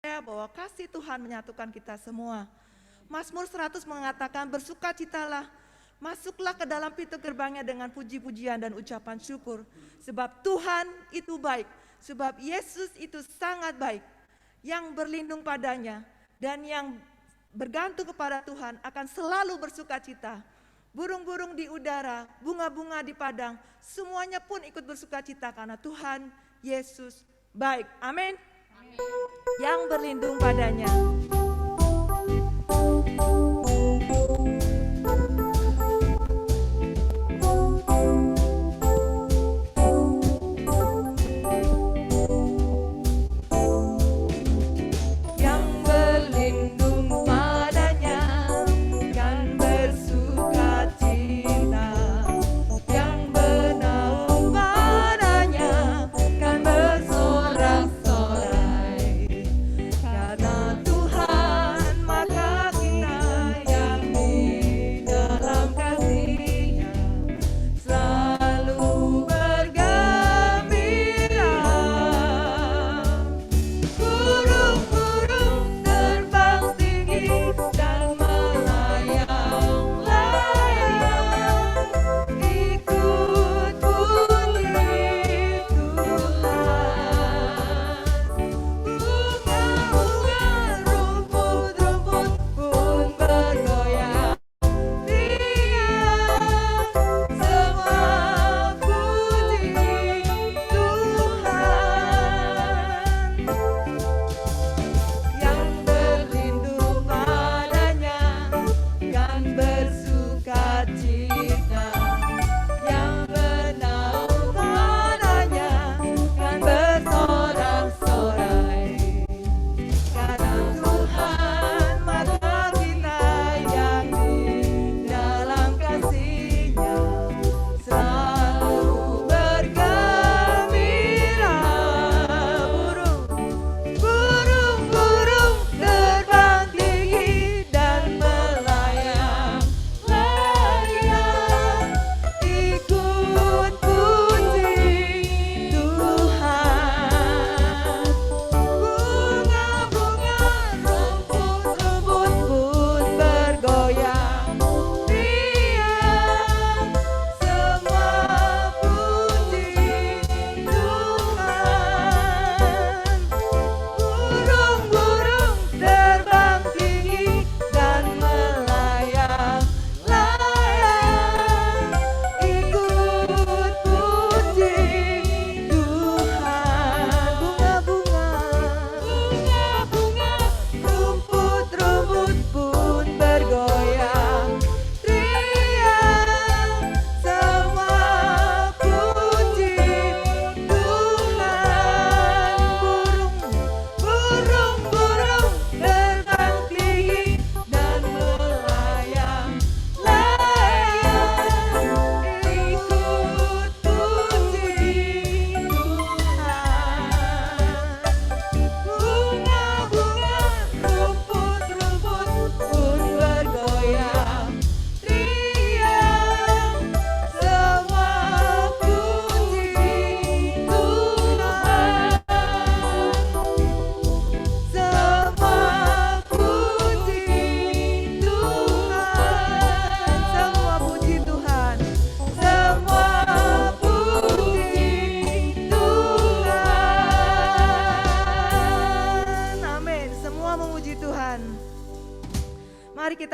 Bahwa kasih Tuhan menyatukan kita semua. Mazmur 100 mengatakan bersukacitalah, masuklah ke dalam pintu gerbangnya dengan puji-pujian dan ucapan syukur. Sebab Tuhan itu baik, sebab Yesus itu sangat baik. Yang berlindung padanya dan yang bergantung kepada Tuhan akan selalu bersukacita. Burung-burung di udara, bunga-bunga di padang, semuanya pun ikut bersukacita karena Tuhan Yesus baik. Amin. Yang berlindung padanya.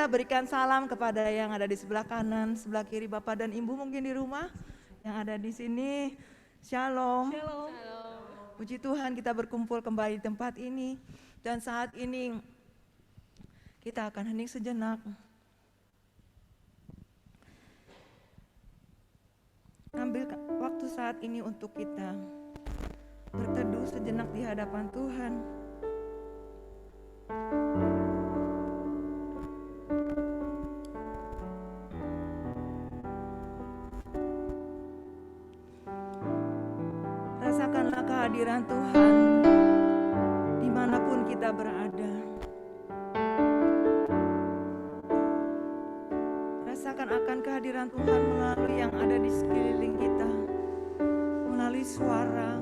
Berikan salam kepada yang ada di sebelah kanan, sebelah kiri, Bapak dan Ibu mungkin di rumah yang ada di sini. Shalom. Shalom. Puji Tuhan kita berkumpul kembali di tempat ini dan saat ini kita akan hening sejenak. Ambil waktu saat ini untuk kita berteduh sejenak di hadapan Tuhan. Rasakanlah kehadiran Tuhan dimanapun kita berada. Rasakan akan kehadiran Tuhan melalui yang ada di sekeliling kita, melalui suara,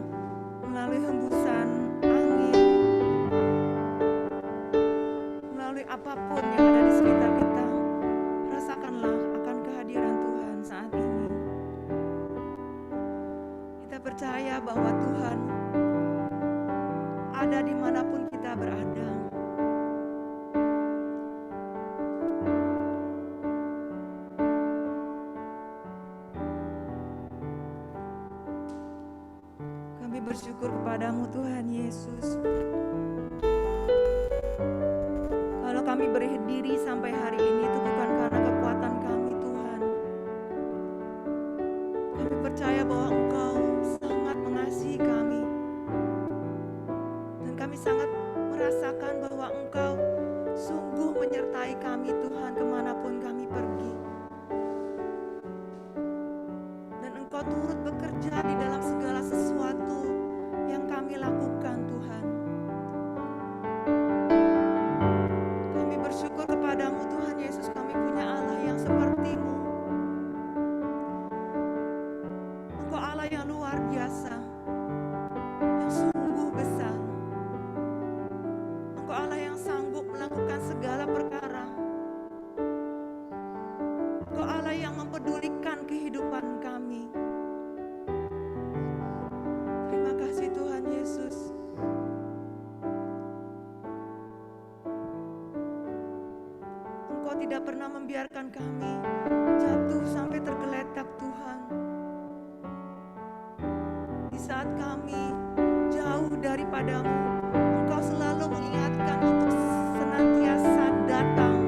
melalui hembusan angin, percaya bahwa Tuhan ada dimanapun kita berada. Kami bersyukur kepadamu Tuhan Yesus. Kalau kami berdiri sampai hari ini itu bukan karena kekuatan kami Tuhan. Kami percaya bahwa Engkau sangat mengasihi kami. Dan kami sangat merasakan bahwa Engkau sungguh menyertai kami Tuhan kemanapun kami pergi. Dan Engkau turut bekerja di dalam segala sesuatu yang kami lakukan Tuhan. Kami bersyukur kepadamu Tuhan Yesus, kami punya Allah yang seperti-Mu. Engkau Allah yang luar biasa, yang sungguh besar. Engkau Allah yang sanggup melakukan segala perkara. Engkau Allah yang mempedulikan kehidupan kami. Terima kasih Tuhan Yesus. Engkau tidak pernah membiarkan kami jatuh sampai tergeletak Tuhan. Di saat kami jauh daripadamu, Engkau selalu mengingatkan untuk senantiasa datang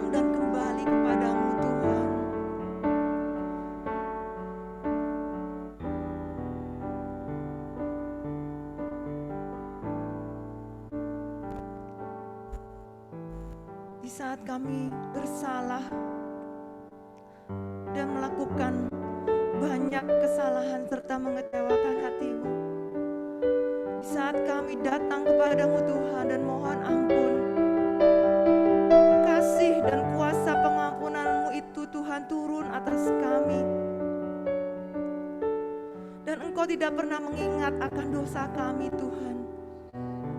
dan kembali kepadamu Tuhan. Di saat kami bersalah dan melakukan banyak kesalahan serta mengecewakan hati-Mu, di saat kami datang kepadamu Tuhan dan mohon ampun, kasih dan kuasa pengampunan-Mu itu Tuhan turun atas kami. Dan Engkau tidak pernah mengingat akan dosa kami Tuhan.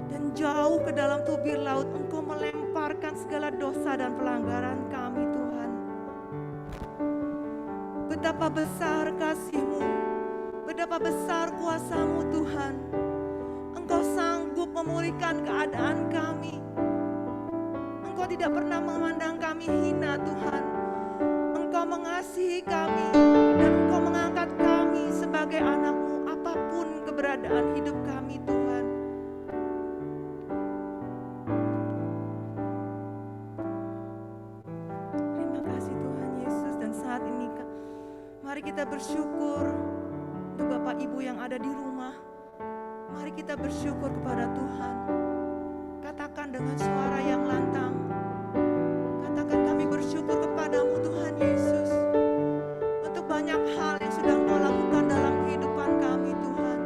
Dan jauh ke dalam tubir laut Engkau melemparkan segala dosa dan pelanggaran kami Tuhan. Betapa besar kasih-Mu, betapa besar kuasa-Mu Tuhan. Engkau sanggup memulihkan keadaan kami. Engkau tidak pernah memandang kami hina Tuhan. Engkau mengasihi kami dan Engkau mengangkat kami sebagai anak-Mu apapun keberadaan hidup kami Tuhan. Terima kasih Tuhan Yesus. Dan saat ini mari kita bersyukur untuk Bapak Ibu yang ada di rumah. Mari kita bersyukur kepada Tuhan. Katakan dengan suara yang lantang. Katakan, kami bersyukur kepadamu Tuhan Yesus. Untuk banyak hal yang sudah Engkau lakukan dalam kehidupan kami Tuhan.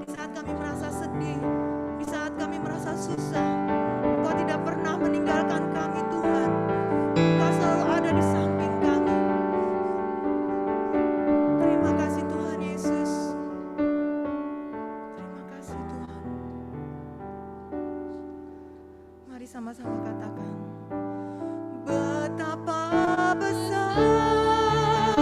Di saat kami merasa sedih, di saat kami merasa susah, Engkau tidak pernah meninggalkan kami Tuhan. Engkau selalu ada di samping kami. Terima kasih Tuhan Yesus. Terima kasih Tuhan. Mari sama-sama katakan, betapa besar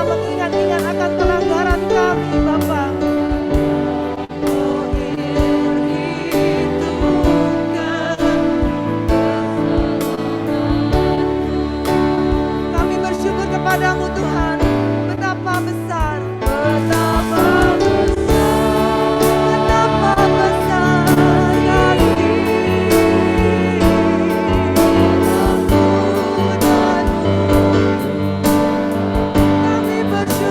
mengingat-ingat akan pelanggaran kami, Bapa. Oh, kami bersyukur kepadamu Tuhan, betapa besar, betapa besar kasih. Kami bersyukur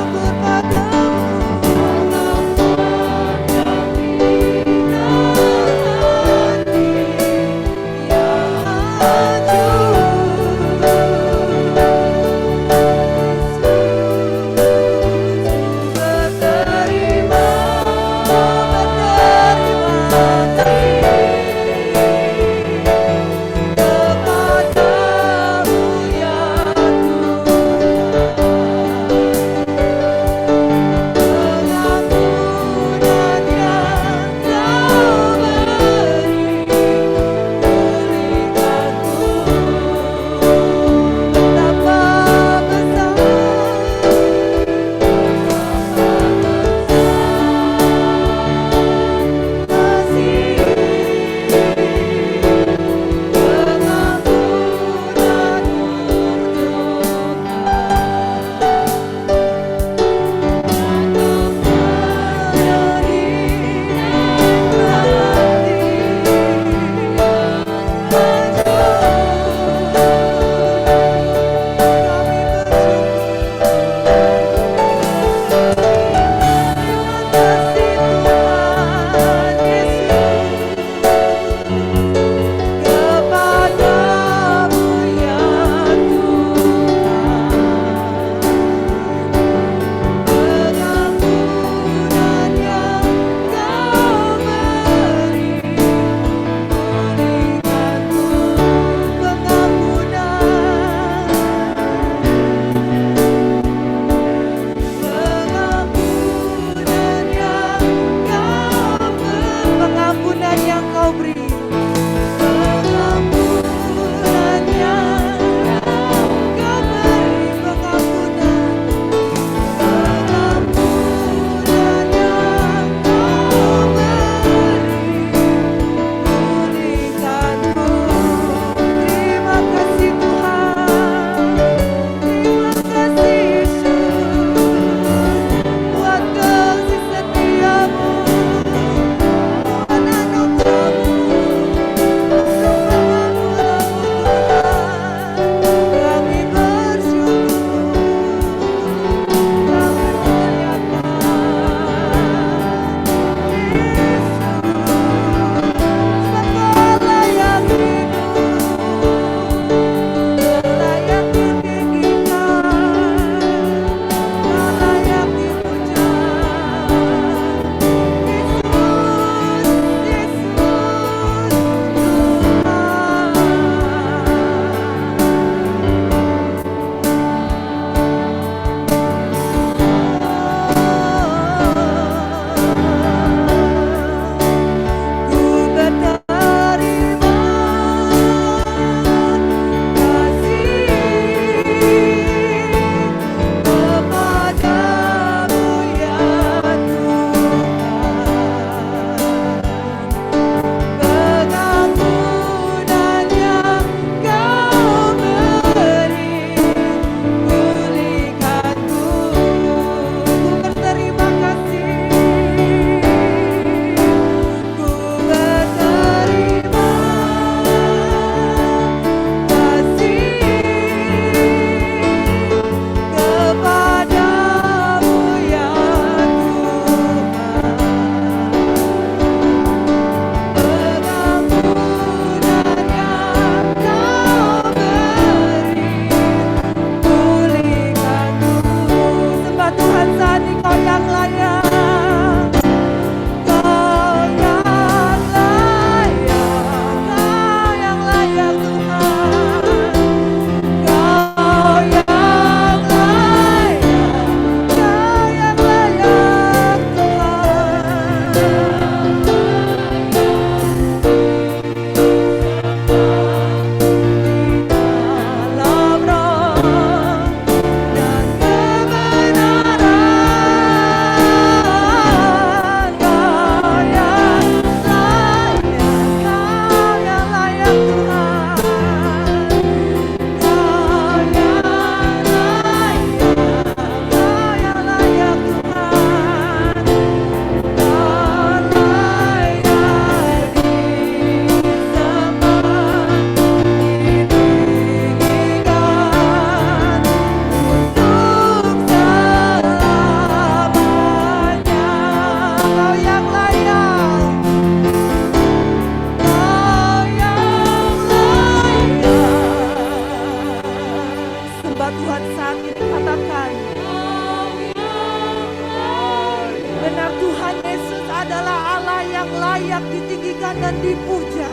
adalah Allah yang layak ditinggikan dan dipuja.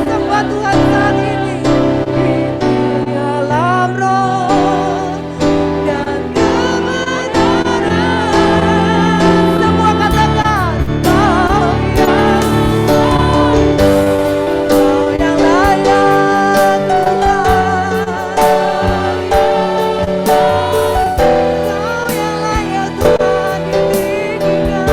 Sembah Tuhan saat ini di dalam roh dan kebenaran. Semua katakan Kau yang layak Tuhan. Kau yang layak Tuhan ditinggikan.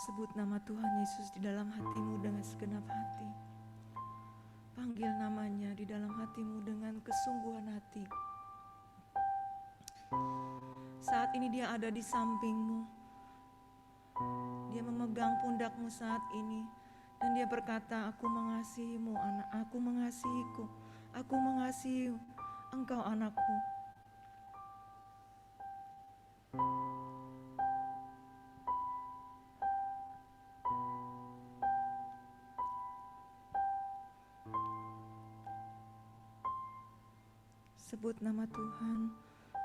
Sebut nama Tuhan Yesus di dalam hatimu dengan segenap hati. Panggil namanya di dalam hatimu dengan kesungguhan hati. Saat ini dia ada di sampingmu. Dia memegang pundakmu saat ini. Dan dia berkata, aku mengasihimu anak, aku mengasihiku. Aku mengasihi engkau anakku. Sebut nama Tuhan,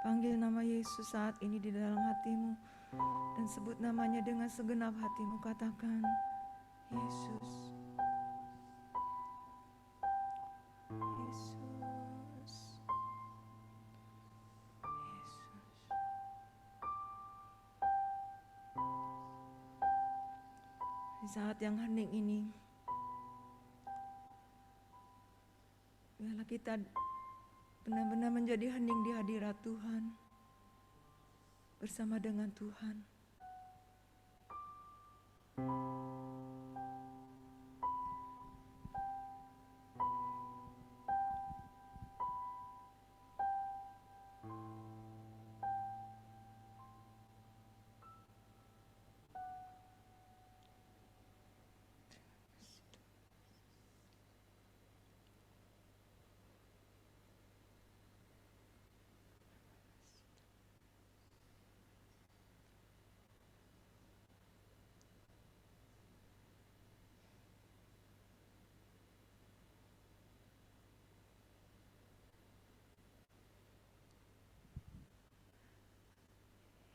panggil nama Yesus saat ini di dalam hatimu, dan sebut namanya dengan segenap hatimu. Katakan, Yesus, Yesus, Yesus. Di saat yang hening ini, biarlah kita benar-benar menjadi hening di hadirat Tuhan, bersama dengan Tuhan.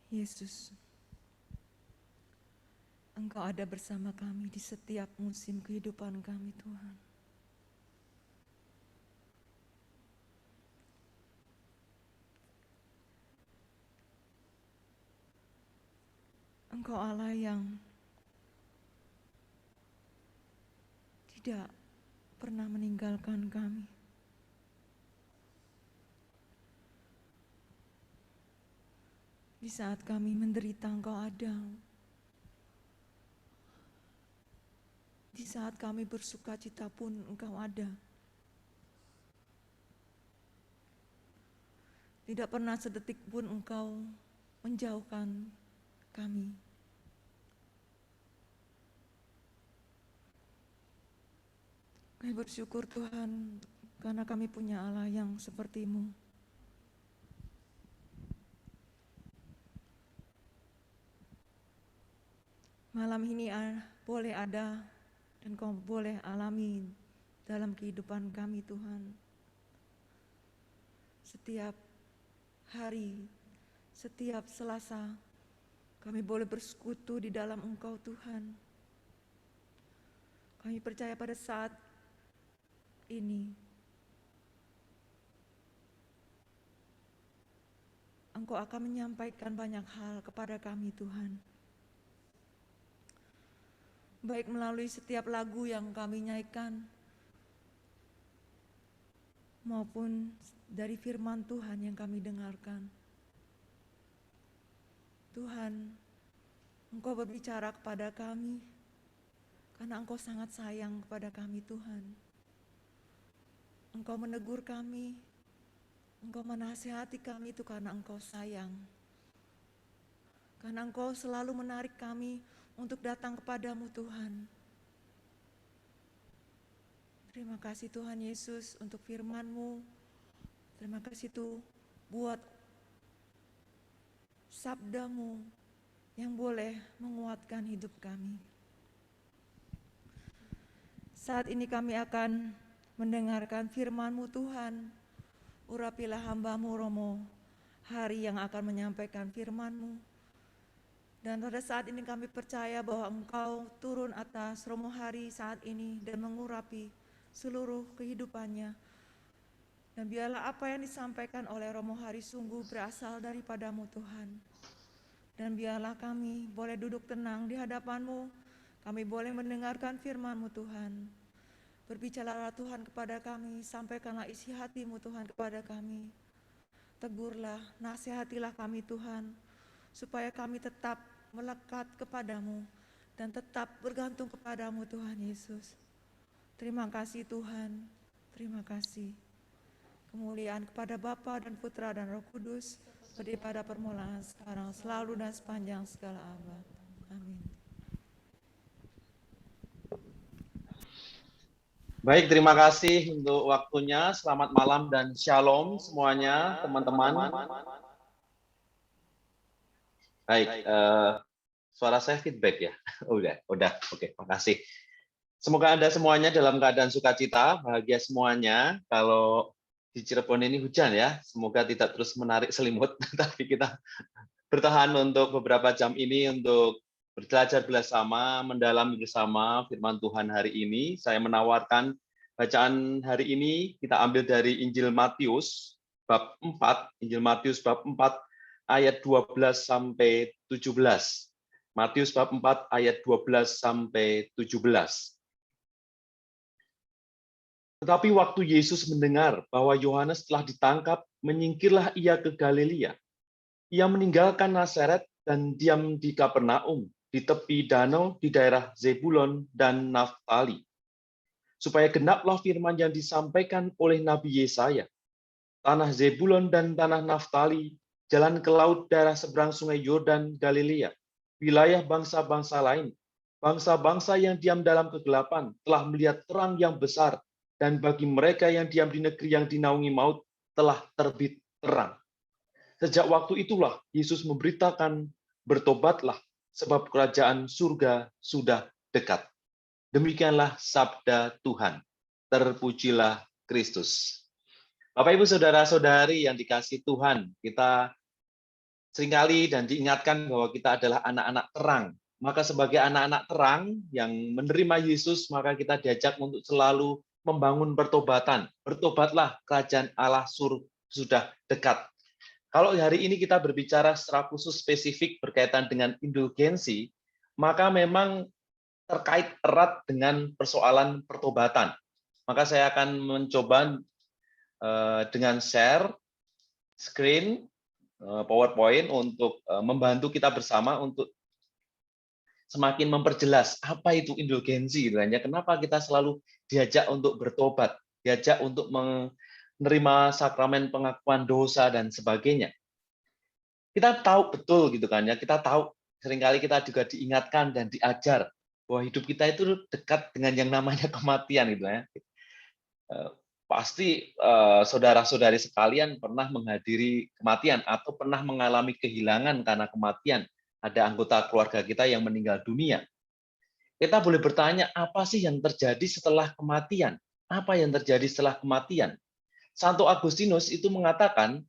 Yesus, Engkau ada bersama kami di setiap musim kehidupan kami, Tuhan. Engkau Allah yang tidak pernah meninggalkan kami. Di saat kami menderita, Engkau ada. Di saat kami bersuka cita pun Engkau ada. Tidak pernah sedetik pun Engkau menjauhkan kami. Kami bersyukur Tuhan, karena kami punya Allah yang seperti-Mu. Malam ini boleh ada dan Kau boleh alami dalam kehidupan kami, Tuhan. Setiap hari, setiap Selasa, kami boleh bersekutu di dalam Engkau, Tuhan. Kami percaya pada saat ini Engkau akan menyampaikan banyak hal kepada kami Tuhan. Baik melalui setiap lagu yang kami nyanyikan, maupun dari firman Tuhan yang kami dengarkan. Tuhan, Engkau berbicara kepada kami, karena Engkau sangat sayang kepada kami Tuhan. Engkau menegur kami, Engkau menasihati kami itu karena Engkau sayang. Karena Engkau selalu menarik kami untuk datang kepadamu Tuhan. Terima kasih Tuhan Yesus untuk firman-Mu. Terima kasih Tuhan buat sabda-Mu yang boleh menguatkan hidup kami. Saat ini kami akan mendengarkan firman-Mu Tuhan. Urapilah hamba-Mu Romo, hari yang akan menyampaikan firman-Mu. Dan pada saat ini kami percaya bahwa Engkau turun atas Romo Hari saat ini dan mengurapi seluruh kehidupannya. Dan biarlah apa yang disampaikan oleh Romo Hari sungguh berasal daripada-Mu Tuhan. Dan biarlah kami boleh duduk tenang di hadapan-Mu, kami boleh mendengarkan firman-Mu Tuhan. Berbicaralah Tuhan kepada kami, sampaikanlah isi hati-Mu Tuhan kepada kami. Tegurlah, nasihatilah kami Tuhan, supaya kami tetap melekat kepadamu dan tetap bergantung kepadamu Tuhan Yesus. Terima kasih Tuhan, terima kasih. Kemuliaan kepada Bapa dan Putra dan Roh Kudus, seperti pada permulaan, sekarang, selalu dan sepanjang segala abad. Amin. Baik, terima kasih untuk waktunya. Selamat malam dan shalom semuanya, teman-teman. Baik, suara saya feedback ya? Udah, oke, makasih. Semoga Anda semuanya dalam keadaan sukacita, bahagia semuanya. Kalau di Cirebon ini hujan ya, semoga tidak terus menarik selimut, tapi kita bertahan untuk beberapa jam ini untuk belajar bersama, mendalami bersama firman Tuhan hari ini. Saya menawarkan bacaan hari ini kita ambil dari Injil Matius bab 4, Injil Matius bab 4 ayat 12 sampai 17. Matius bab 4 ayat 12 sampai 17. Tetapi waktu Yesus mendengar bahwa Yohanes telah ditangkap, menyingkirlah ia ke Galilea. Ia meninggalkan Nazaret dan diam di Kapernaum, di tepi danau di daerah Zebulon dan Naftali. Supaya genaplah firman yang disampaikan oleh Nabi Yesaya. Tanah Zebulon dan tanah Naftali, jalan ke laut daerah seberang sungai Yordan, Galilea, wilayah bangsa-bangsa lain. Bangsa-bangsa yang diam dalam kegelapan telah melihat terang yang besar, dan bagi mereka yang diam di negeri yang dinaungi maut telah terbit terang. Sejak waktu itulah Yesus memberitakan, bertobatlah, sebab kerajaan surga sudah dekat. Demikianlah sabda Tuhan. Terpujilah Kristus. Bapak, Ibu, Saudara-saudari yang dikasihi Tuhan, kita seringkali dan diingatkan bahwa kita adalah anak-anak terang. Maka sebagai anak-anak terang yang menerima Yesus, maka kita diajak untuk selalu membangun pertobatan. Bertobatlah, kerajaan Allah sudah dekat. Kalau hari ini kita berbicara secara khusus spesifik berkaitan dengan indulgensi, maka memang terkait erat dengan persoalan pertobatan. Maka saya akan mencoba dengan share screen PowerPoint untuk membantu kita bersama untuk semakin memperjelas apa itu indulgensi. Kenapa kita selalu diajak untuk bertobat, diajak untuk menerima sakramen pengakuan dosa dan sebagainya. Kita tahu betul gitu kan ya, kita tahu seringkali kita juga diingatkan dan diajar bahwa hidup kita itu dekat dengan yang namanya kematian gitu ya. Pasti saudara-saudari sekalian pernah menghadiri kematian atau pernah mengalami kehilangan karena kematian. Ada anggota keluarga kita yang meninggal dunia. Kita boleh bertanya, apa sih yang terjadi setelah kematian? Apa yang terjadi setelah kematian? Santo Agustinus itu mengatakan,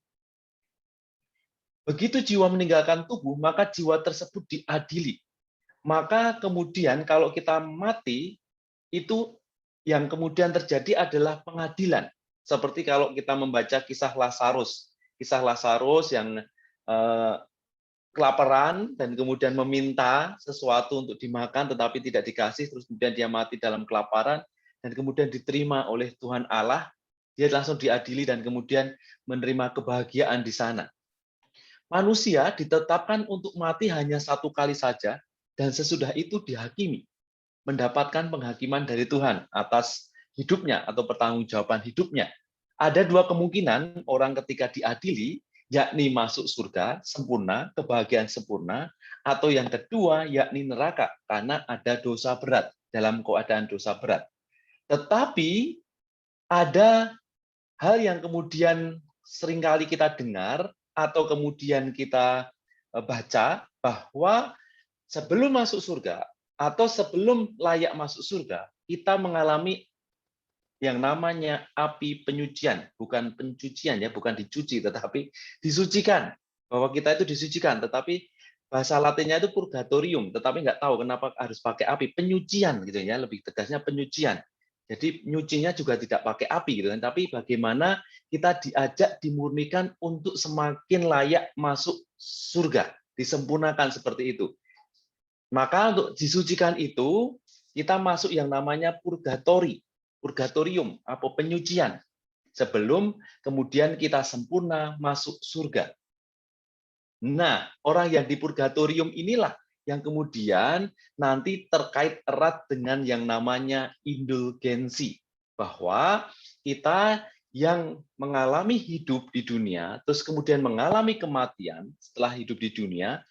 begitu jiwa meninggalkan tubuh, maka jiwa tersebut diadili. Maka kemudian kalau kita mati, itu yang kemudian terjadi adalah pengadilan. Seperti kalau kita membaca kisah Lazarus. Kisah Lazarus yang eh, kelaparan dan kemudian meminta sesuatu untuk dimakan tetapi tidak dikasih, terus kemudian dia mati dalam kelaparan dan kemudian diterima oleh Tuhan Allah, dia langsung diadili dan kemudian menerima kebahagiaan di sana. Manusia ditetapkan untuk mati hanya satu kali saja dan sesudah itu dihakimi, mendapatkan penghakiman dari Tuhan atas hidupnya atau pertanggungjawaban hidupnya. Ada dua kemungkinan orang ketika diadili, yakni masuk surga sempurna, kebahagiaan sempurna, atau yang kedua yakni neraka karena ada dosa berat, dalam keadaan dosa berat. Tetapi ada hal yang kemudian seringkali kita dengar atau kemudian kita baca bahwa sebelum masuk surga atau sebelum layak masuk surga, kita mengalami yang namanya api penyucian, bukan pencucian ya, bukan dicuci, tetapi disucikan. Bahwa kita itu disucikan, tetapi bahasa Latinnya itu purgatorium, tetapi nggak tahu kenapa harus pakai api, penyucian gitu ya, lebih tegasnya penyucian. Jadi nyucinya juga tidak pakai api gitu kan, tapi bagaimana kita diajak dimurnikan untuk semakin layak masuk surga, disempurnakan seperti itu. Maka untuk disucikan itu kita masuk yang namanya purgatorium atau penyucian sebelum kemudian kita sempurna masuk surga. Nah, orang yang di purgatorium inilah yang kemudian nanti terkait erat dengan yang namanya indulgensi, bahwa kita yang mengalami hidup di dunia, terus kemudian mengalami kematian setelah hidup di dunia,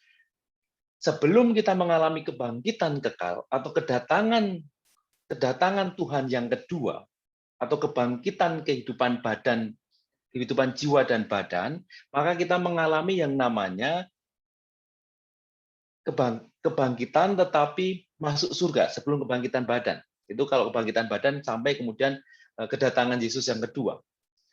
sebelum kita mengalami kebangkitan kekal atau kedatangan Tuhan yang kedua, atau kebangkitan kehidupan badan, kehidupan jiwa dan badan, maka kita mengalami yang namanya kebangkitan tetapi masuk surga sebelum kebangkitan badan. Itu kalau kebangkitan badan sampai kemudian kedatangan Yesus yang kedua.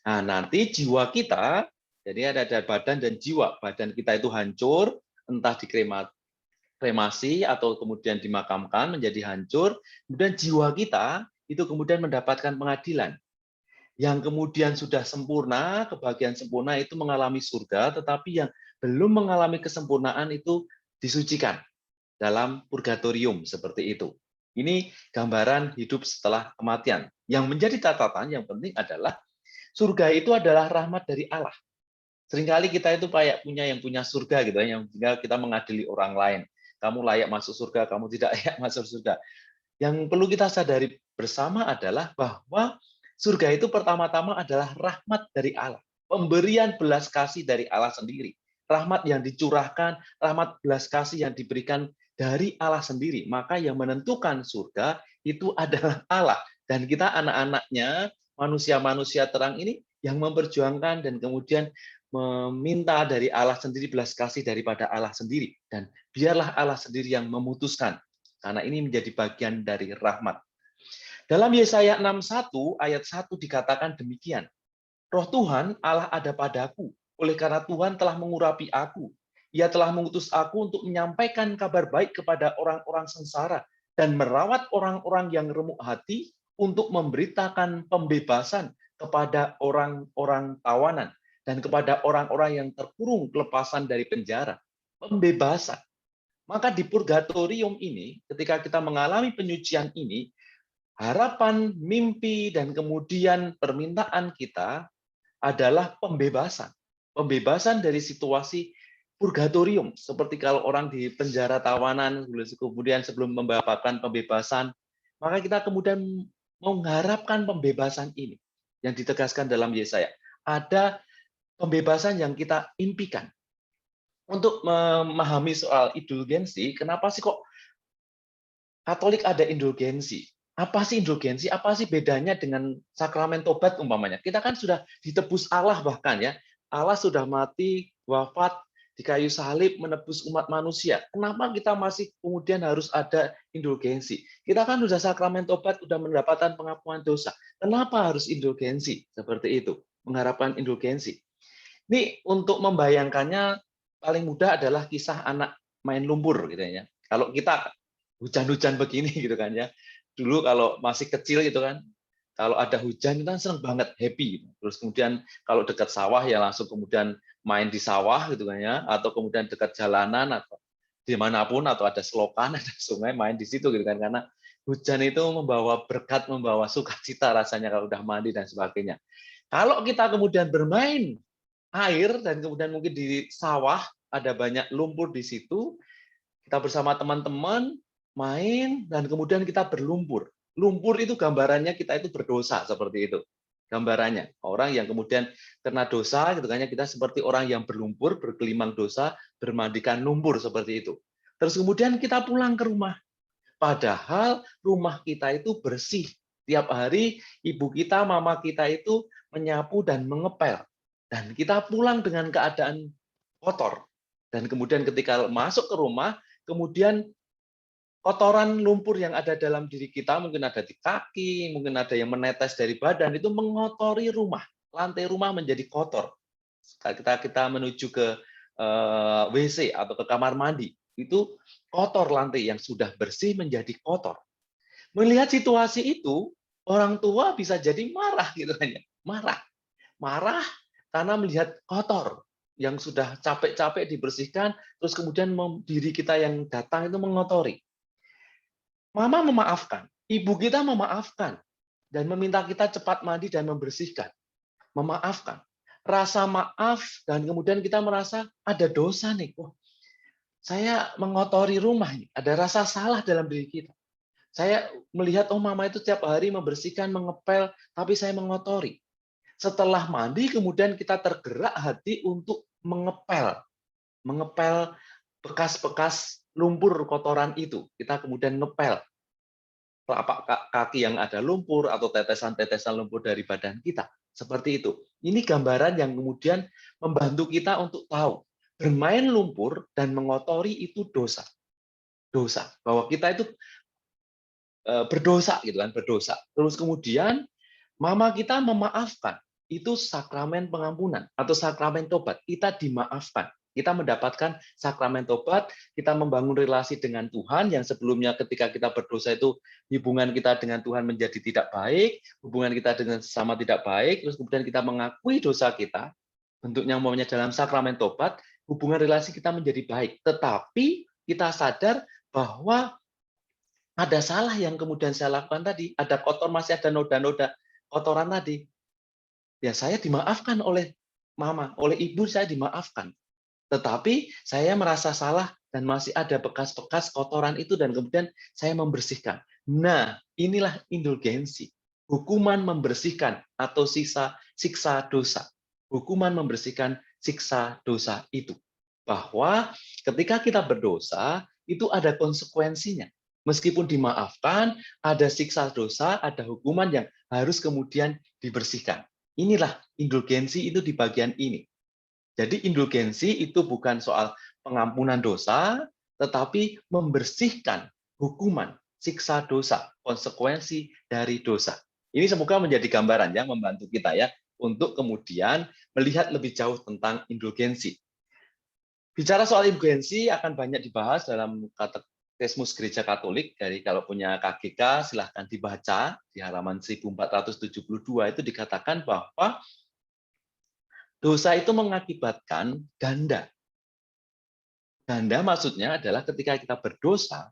Nah, nanti jiwa kita, jadi ada badan dan jiwa. Badan kita itu hancur, entah dikremasi atau kemudian dimakamkan menjadi hancur, kemudian jiwa kita itu kemudian mendapatkan pengadilan. Yang kemudian sudah sempurna, kebahagiaan sempurna itu mengalami surga, tetapi yang belum mengalami kesempurnaan itu disucikan dalam purgatorium seperti itu. Ini gambaran hidup setelah kematian. Yang menjadi catatan yang penting adalah surga itu adalah rahmat dari Allah. Seringkali kita itu kayak yang punya surga gitu ya, yang tinggal kita mengadili orang lain. Kamu layak masuk surga, kamu tidak layak masuk surga. Yang perlu kita sadari bersama adalah bahwa surga itu pertama-tama adalah rahmat dari Allah. Pemberian belas kasih dari Allah sendiri. Rahmat yang dicurahkan, rahmat belas kasih yang diberikan dari Allah sendiri. Maka yang menentukan surga itu adalah Allah. Dan kita anak-anaknya, manusia-manusia terang ini yang memperjuangkan dan kemudian meminta dari Allah sendiri belas kasih daripada Allah sendiri. Dan biarlah Allah sendiri yang memutuskan. Karena ini menjadi bagian dari rahmat. Dalam Yesaya 61 ayat 1 dikatakan demikian. Roh Tuhan Allah ada padaku, oleh karena Tuhan telah mengurapi aku. Ia telah mengutus aku untuk menyampaikan kabar baik kepada orang-orang sengsara dan merawat orang-orang yang remuk hati untuk memberitakan pembebasan kepada orang-orang tawanan dan kepada orang-orang yang terkurung kelepasan dari penjara. Pembebasan. Maka di purgatorium ini, ketika kita mengalami penyucian ini, harapan, mimpi, dan kemudian permintaan kita adalah pembebasan. Pembebasan dari situasi purgatorium. Seperti kalau orang di penjara tawanan, kemudian sebelum mendapatkan pembebasan, maka kita kemudian mengharapkan pembebasan ini. Yang ditegaskan dalam Yesaya. Ada pembebasan yang kita impikan. Untuk memahami soal indulgensi, kenapa sih kok Katolik ada indulgensi? Apa sih indulgensi? Apa sih bedanya dengan sakramen tobat umpamanya? Kita kan sudah ditebus Allah bahkan ya. Allah sudah mati, wafat di kayu salib menebus umat manusia. Kenapa kita masih kemudian harus ada indulgensi? Kita kan sudah sakramen tobat, sudah mendapatkan pengampunan dosa. Kenapa harus indulgensi? Seperti itu, mengharapkan indulgensi. Ini untuk membayangkannya paling mudah adalah kisah anak main lumpur gitu ya. Kalau kita hujan-hujan begini gitu kan ya. Dulu kalau masih kecil gitu kan, kalau ada hujan kita senang banget, happy. Terus kemudian kalau dekat sawah ya langsung kemudian main di sawah gitu kan ya, atau kemudian dekat jalanan atau dimanapun atau ada selokan, ada sungai, main di situ gitu kan, karena hujan itu membawa berkat, membawa sukacita rasanya kalau udah mandi dan sebagainya. Kalau kita kemudian bermain air dan kemudian mungkin di sawah ada banyak lumpur di situ, kita bersama teman-teman main dan kemudian kita berlumpur. Lumpur itu gambarannya kita itu berdosa seperti itu. Gambarannya orang yang kemudian kena dosa gitu kan ya, kita seperti orang yang berlumpur, bergelimang dosa, bermandikan lumpur seperti itu. Terus kemudian kita pulang ke rumah. Padahal rumah kita itu bersih. Tiap hari ibu kita, mama kita itu menyapu dan mengepel. Dan kita pulang dengan keadaan kotor. Dan kemudian ketika masuk ke rumah, kemudian kotoran lumpur yang ada dalam diri kita, mungkin ada di kaki, mungkin ada yang menetes dari badan, itu mengotori rumah. Lantai rumah menjadi kotor. Kita menuju ke WC atau ke kamar mandi, itu kotor lantai yang sudah bersih menjadi kotor. Melihat situasi itu, orang tua bisa jadi marah gitu kan ya. Marah karena melihat kotor yang sudah capek-capek dibersihkan, terus kemudian diri kita yang datang itu mengotori. Mama memaafkan, ibu kita memaafkan, dan meminta kita cepat mandi dan membersihkan. Memaafkan. Rasa maaf, dan kemudian kita merasa ada dosa nih. Wah, saya mengotori rumah ini. Ada rasa salah dalam diri kita. Saya melihat, oh mama itu tiap hari membersihkan, mengepel, tapi saya mengotori. Setelah mandi, kemudian kita tergerak hati untuk mengepel. Mengepel bekas-bekas lumpur kotoran itu. Kita kemudian ngepel telapak kaki yang ada lumpur atau tetesan-tetesan lumpur dari badan kita. Seperti itu. Ini gambaran yang kemudian membantu kita untuk tahu bermain lumpur dan mengotori itu dosa. Dosa. Bahwa kita itu berdosa gitu kan, berdosa. Terus kemudian mama kita memaafkan. Itu sakramen pengampunan atau sakramen tobat. Kita dimaafkan. Kita mendapatkan sakramen tobat, kita membangun relasi dengan Tuhan yang sebelumnya ketika kita berdosa itu hubungan kita dengan Tuhan menjadi tidak baik, hubungan kita dengan sesama tidak baik, terus kemudian kita mengakui dosa kita, bentuknya umpamanya dalam sakramen tobat, hubungan relasi kita menjadi baik. Tetapi kita sadar bahwa ada salah yang kemudian saya lakukan tadi, ada kotor, masih ada noda-noda kotoran tadi. Ya saya dimaafkan oleh mama, oleh ibu saya dimaafkan. Tetapi saya merasa salah dan masih ada bekas-bekas kotoran itu dan kemudian saya membersihkan. Nah, inilah indulgensi. Hukuman membersihkan atau siksa dosa. Hukuman membersihkan siksa dosa itu. Bahwa ketika kita berdosa, itu ada konsekuensinya. Meskipun dimaafkan, ada siksa dosa, ada hukuman yang harus kemudian dibersihkan. Inilah indulgensi itu di bagian ini. Jadi indulgensi itu bukan soal pengampunan dosa, tetapi membersihkan hukuman, siksa dosa, konsekuensi dari dosa. Ini semoga menjadi gambaran yang membantu kita ya untuk kemudian melihat lebih jauh tentang indulgensi. Bicara soal indulgensi akan banyak dibahas dalam Katekismus Gereja Katolik. Dari kalau punya KGK silahkan dibaca di halaman 1472 itu dikatakan bahwa dosa itu mengakibatkan ganda. Ganda maksudnya adalah ketika kita berdosa,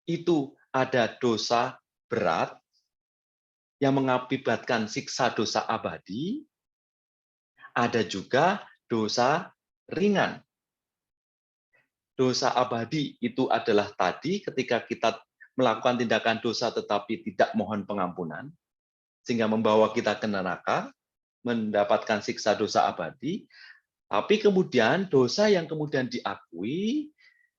itu ada dosa berat yang mengakibatkan siksa dosa abadi, ada juga dosa ringan. Dosa abadi itu adalah tadi ketika kita melakukan tindakan dosa tetapi tidak mohon pengampunan, sehingga membawa kita ke neraka, mendapatkan siksa dosa abadi, tapi kemudian dosa yang kemudian diakui,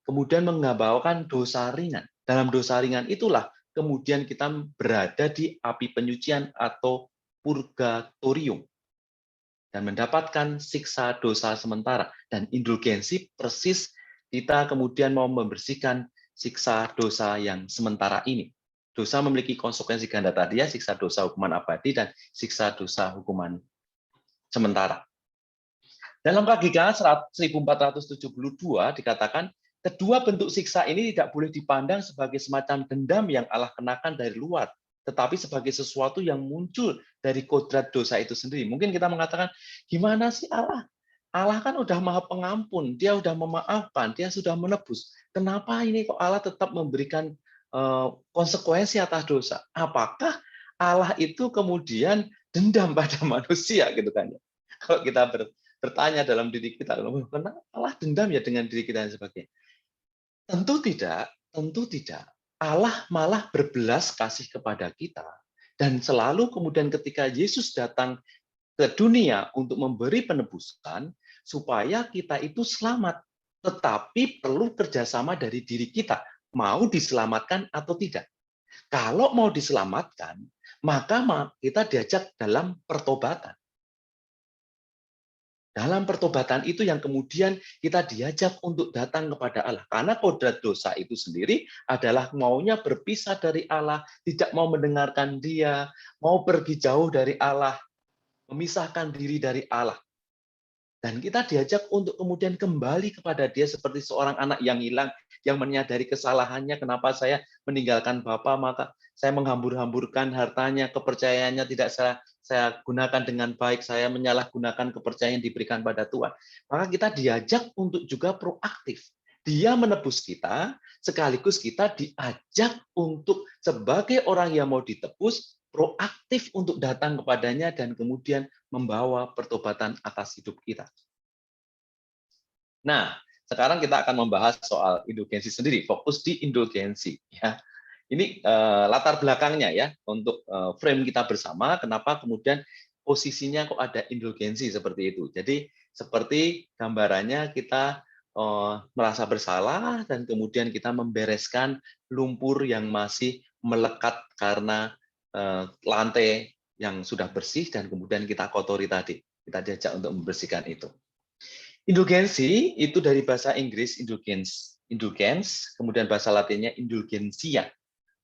kemudian membawakan dosa ringan. Dalam dosa ringan itulah kemudian kita berada di api penyucian atau purgatorium dan mendapatkan siksa dosa sementara. Dan indulgensi persis kita kemudian mau membersihkan siksa dosa yang sementara ini. Dosa memiliki konsekuensi ganda tadi ya, siksa dosa hukuman abadi dan siksa dosa hukuman sementara. Dalam KGK 1472 dikatakan, kedua bentuk siksa ini tidak boleh dipandang sebagai semacam dendam yang Allah kenakan dari luar, tetapi sebagai sesuatu yang muncul dari kodrat dosa itu sendiri. Mungkin kita mengatakan, gimana sih Allah Allah kan udah Maha Pengampun, Dia udah memaafkan, Dia sudah menebus. Kenapa ini kok Allah tetap memberikan konsekuensi atas dosa? Apakah Allah itu kemudian dendam pada manusia gitu kan ya? Kalau kita bertanya dalam diri kita, kenapa Allah dendam ya dengan diri kita dan sebagainya? Tentu tidak, tentu tidak. Allah malah berbelas kasih kepada kita. Dan selalu kemudian ketika Yesus datang ke dunia untuk memberi penebusan, supaya kita itu selamat. Tetapi perlu kerjasama dari diri kita, mau diselamatkan atau tidak. Kalau mau diselamatkan, maka kita diajak dalam pertobatan. Dalam pertobatan itu yang kemudian kita diajak untuk datang kepada Allah. Karena kodrat dosa itu sendiri adalah maunya berpisah dari Allah, tidak mau mendengarkan Dia, mau pergi jauh dari Allah, memisahkan diri dari Allah. Dan kita diajak untuk kemudian kembali kepada Dia seperti seorang anak yang hilang, yang menyadari kesalahannya, kenapa saya meninggalkan Bapa, maka saya menghambur-hamburkan hartanya, kepercayaannya tidak saya gunakan dengan baik, saya menyalahgunakan kepercayaan yang diberikan pada Tuhan. Maka kita diajak untuk juga proaktif. Dia menebus kita, sekaligus kita diajak untuk sebagai orang yang mau ditebus, proaktif untuk datang kepadanya dan kemudian membawa pertobatan atas hidup kita. Nah, sekarang kita akan membahas soal indulgensi sendiri, fokus di indulgensi. Ya. Ini latar belakangnya ya, untuk frame kita bersama, kenapa kemudian posisinya kok ada indulgensi seperti itu. Jadi, seperti gambarannya kita merasa bersalah dan kemudian kita membereskan lumpur yang masih melekat karena lantai yang sudah bersih dan kemudian kita kotori tadi. Kita diajak untuk membersihkan itu. Indulgensi itu dari bahasa Inggris indulgence, kemudian bahasa Latinnya indulgensia.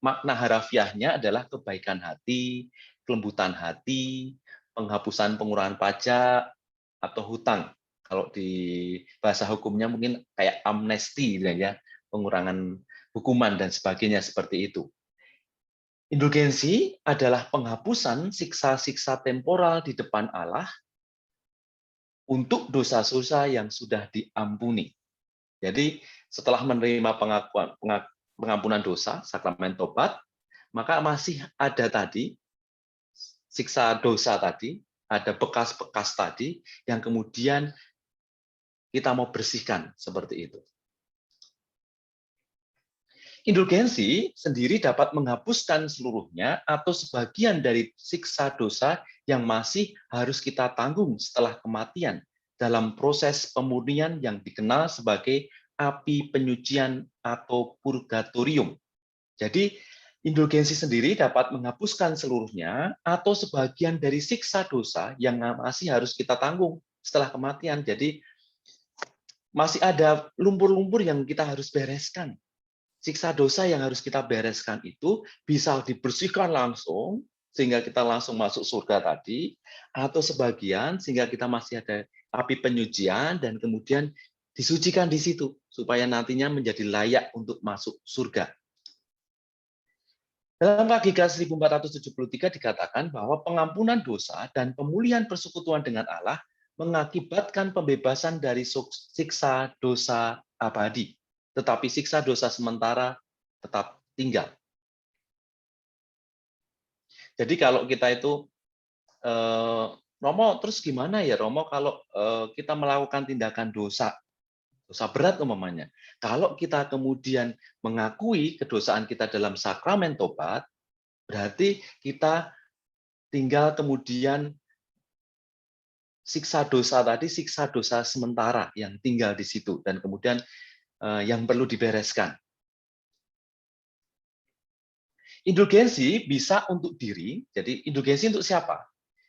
Makna harafiahnya adalah kebaikan hati, kelembutan hati, penghapusan pengurangan pajak, atau hutang. Kalau di bahasa hukumnya mungkin kayak amnesti, ya, pengurangan hukuman dan sebagainya seperti itu. Indulgensi adalah penghapusan siksa-siksa temporal di depan Allah untuk dosa-dosa yang sudah diampuni. Jadi setelah menerima pengampunan dosa, sakramen tobat, maka masih ada tadi siksa dosa tadi, ada bekas-bekas tadi yang kemudian kita mau bersihkan seperti itu. Indulgensi sendiri dapat menghapuskan seluruhnya atau sebagian dari siksa dosa yang masih harus kita tanggung setelah kematian dalam proses pemurnian yang dikenal sebagai api penyucian atau purgatorium. Jadi, indulgensi sendiri dapat menghapuskan seluruhnya atau sebagian dari siksa dosa yang masih harus kita tanggung setelah kematian. Jadi, masih ada lumpur-lumpur yang kita harus bereskan. Siksa dosa yang harus kita bereskan itu bisa dibersihkan langsung, sehingga kita langsung masuk surga tadi, atau sebagian sehingga kita masih ada api penyucian, dan kemudian disucikan di situ, supaya nantinya menjadi layak untuk masuk surga. Dalam KGK 1473 dikatakan bahwa pengampunan dosa dan pemulihan persekutuan dengan Allah mengakibatkan pembebasan dari siksa dosa abadi. Tetapi siksa dosa sementara tetap tinggal. Jadi kalau kita itu, Romo, terus gimana ya Romo kalau kita melakukan tindakan dosa berat umpamanya. Kalau kita kemudian mengakui kedosaan kita dalam sakramen tobat, berarti kita tinggal kemudian siksa dosa tadi, siksa dosa sementara yang tinggal di situ, dan kemudian yang perlu dibereskan. Indulgensi bisa untuk diri, jadi indulgensi untuk siapa?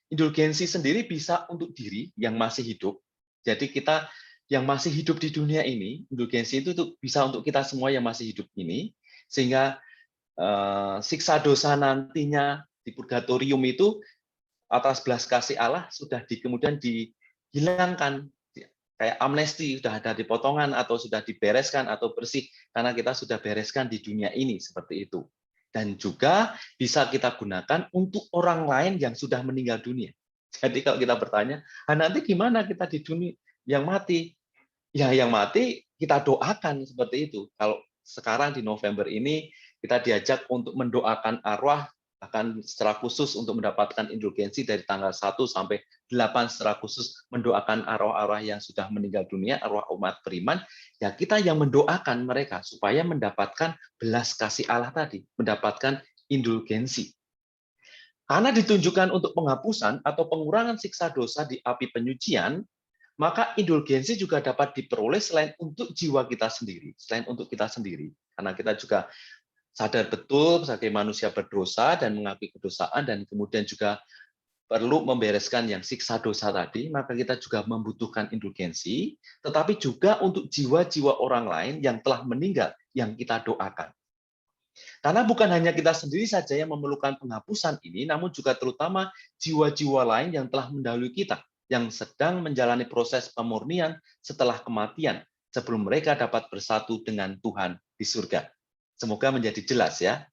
Indulgensi sendiri bisa untuk diri yang masih hidup. Jadi kita yang masih hidup di dunia ini, indulgensi itu bisa untuk kita semua yang masih hidup ini, sehingga siksa dosa nantinya di purgatorium itu atas belas kasih Allah sudah kemudian dihilangkan, kayak amnesti, sudah ada dipotongan atau sudah dibereskan atau bersih karena kita sudah bereskan di dunia ini seperti itu. Dan juga bisa kita gunakan untuk orang lain yang sudah meninggal dunia. Jadi kalau kita bertanya, nanti gimana kita di dunia Yang mati, ya yang mati kita doakan seperti itu. Kalau sekarang di November ini kita diajak untuk mendoakan arwah akan secara khusus untuk mendapatkan indulgensi dari tanggal 1 sampai 8 secara khusus mendoakan arwah-arwah yang sudah meninggal dunia, arwah umat beriman, ya kita yang mendoakan mereka supaya mendapatkan belas kasih Allah tadi, mendapatkan indulgensi. Karena ditunjukkan untuk penghapusan atau pengurangan siksa dosa di api penyucian, maka indulgensi juga dapat diperoleh selain untuk jiwa kita sendiri, selain untuk kita sendiri. Karena kita juga sadar betul sebagai manusia berdosa dan mengakui kedosaan dan kemudian juga perlu membereskan yang siksa dosa tadi, maka kita juga membutuhkan indulgensi, tetapi juga untuk jiwa-jiwa orang lain yang telah meninggal, yang kita doakan. Karena bukan hanya kita sendiri saja yang memerlukan penghapusan ini, namun juga terutama jiwa-jiwa lain yang telah mendahului kita, yang sedang menjalani proses pemurnian setelah kematian, sebelum mereka dapat bersatu dengan Tuhan di surga. Semoga menjadi jelas ya.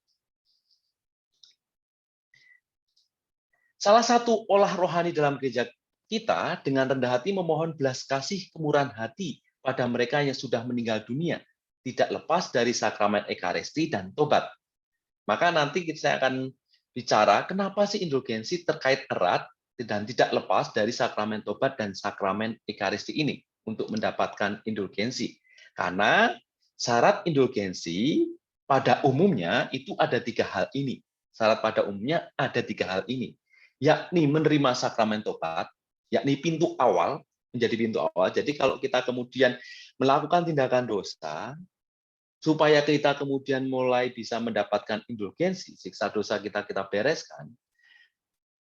Salah satu olah rohani dalam gereja kita dengan rendah hati memohon belas kasih kemurahan hati pada mereka yang sudah meninggal dunia, tidak lepas dari sakramen Ekaristi dan tobat. Maka nanti saya akan bicara kenapa sih indulgensi terkait erat dan tidak lepas dari sakramen tobat dan sakramen Ekaristi ini untuk mendapatkan indulgensi. Karena syarat indulgensi pada umumnya itu ada 3 hal ini. Syarat pada umumnya ada 3 hal ini, yakni menerima sakramen tobat, yakni pintu awal, menjadi pintu awal. Jadi kalau kita kemudian melakukan tindakan dosa, supaya kita kemudian mulai bisa mendapatkan indulgensi, siksa dosa kita bereskan,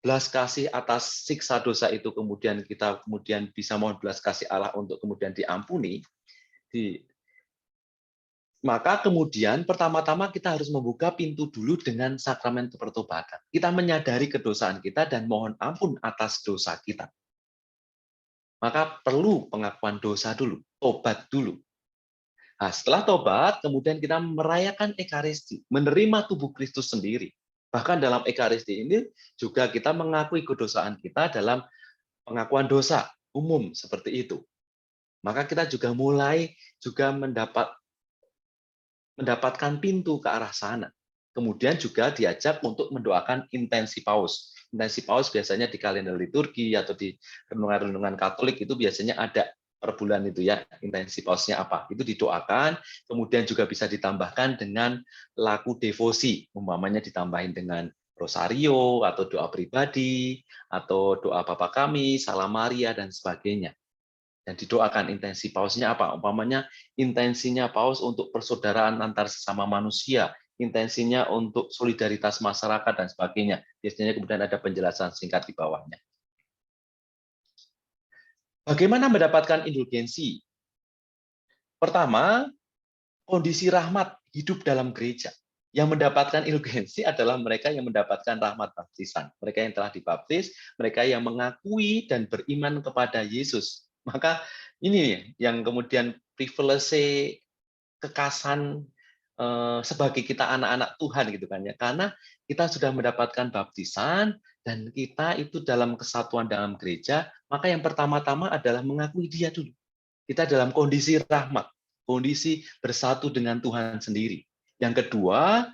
belas kasih atas siksa dosa itu kemudian kita kemudian bisa mohon belas kasih Allah untuk kemudian diampuni, maka kemudian pertama-tama kita harus membuka pintu dulu dengan sakramen pertobatan. Kita menyadari kedosaan kita dan mohon ampun atas dosa kita. Maka perlu pengakuan dosa dulu, tobat dulu. Nah, setelah tobat, kemudian kita merayakan Ekaristi, menerima tubuh Kristus sendiri. Bahkan dalam Ekaristi ini juga kita mengakui kedosaan kita dalam pengakuan dosa umum seperti itu. Maka kita juga mulai juga mendapatkan pintu ke arah sana. Kemudian juga diajak untuk mendoakan intensi paus. Intensi paus biasanya di kalender liturgi atau di renungan-renungan Katolik itu biasanya ada per bulan itu ya, intensi pausnya apa. Itu didoakan, kemudian juga bisa ditambahkan dengan laku devosi, umpamanya ditambahin dengan rosario atau doa pribadi atau doa Bapa Kami, Salam Maria dan sebagainya. Dan didoakan intensi pausnya apa? Umpamanya intensinya paus untuk persaudaraan antar sesama manusia, intensinya untuk solidaritas masyarakat dan sebagainya. Biasanya kemudian ada penjelasan singkat di bawahnya. Bagaimana mendapatkan indulgensi? Pertama, kondisi rahmat hidup dalam gereja. Yang mendapatkan indulgensi adalah mereka yang mendapatkan rahmat baptisan. Mereka yang telah dibaptis, mereka yang mengakui dan beriman kepada Yesus. Maka ini yang kemudian privilege kekasan sebagai kita anak-anak Tuhan gitu kan ya. Karena kita sudah mendapatkan baptisan dan kita itu dalam kesatuan dalam gereja, maka yang pertama-tama adalah mengakui Dia dulu. Kita dalam kondisi rahmat, kondisi bersatu dengan Tuhan sendiri. Yang kedua,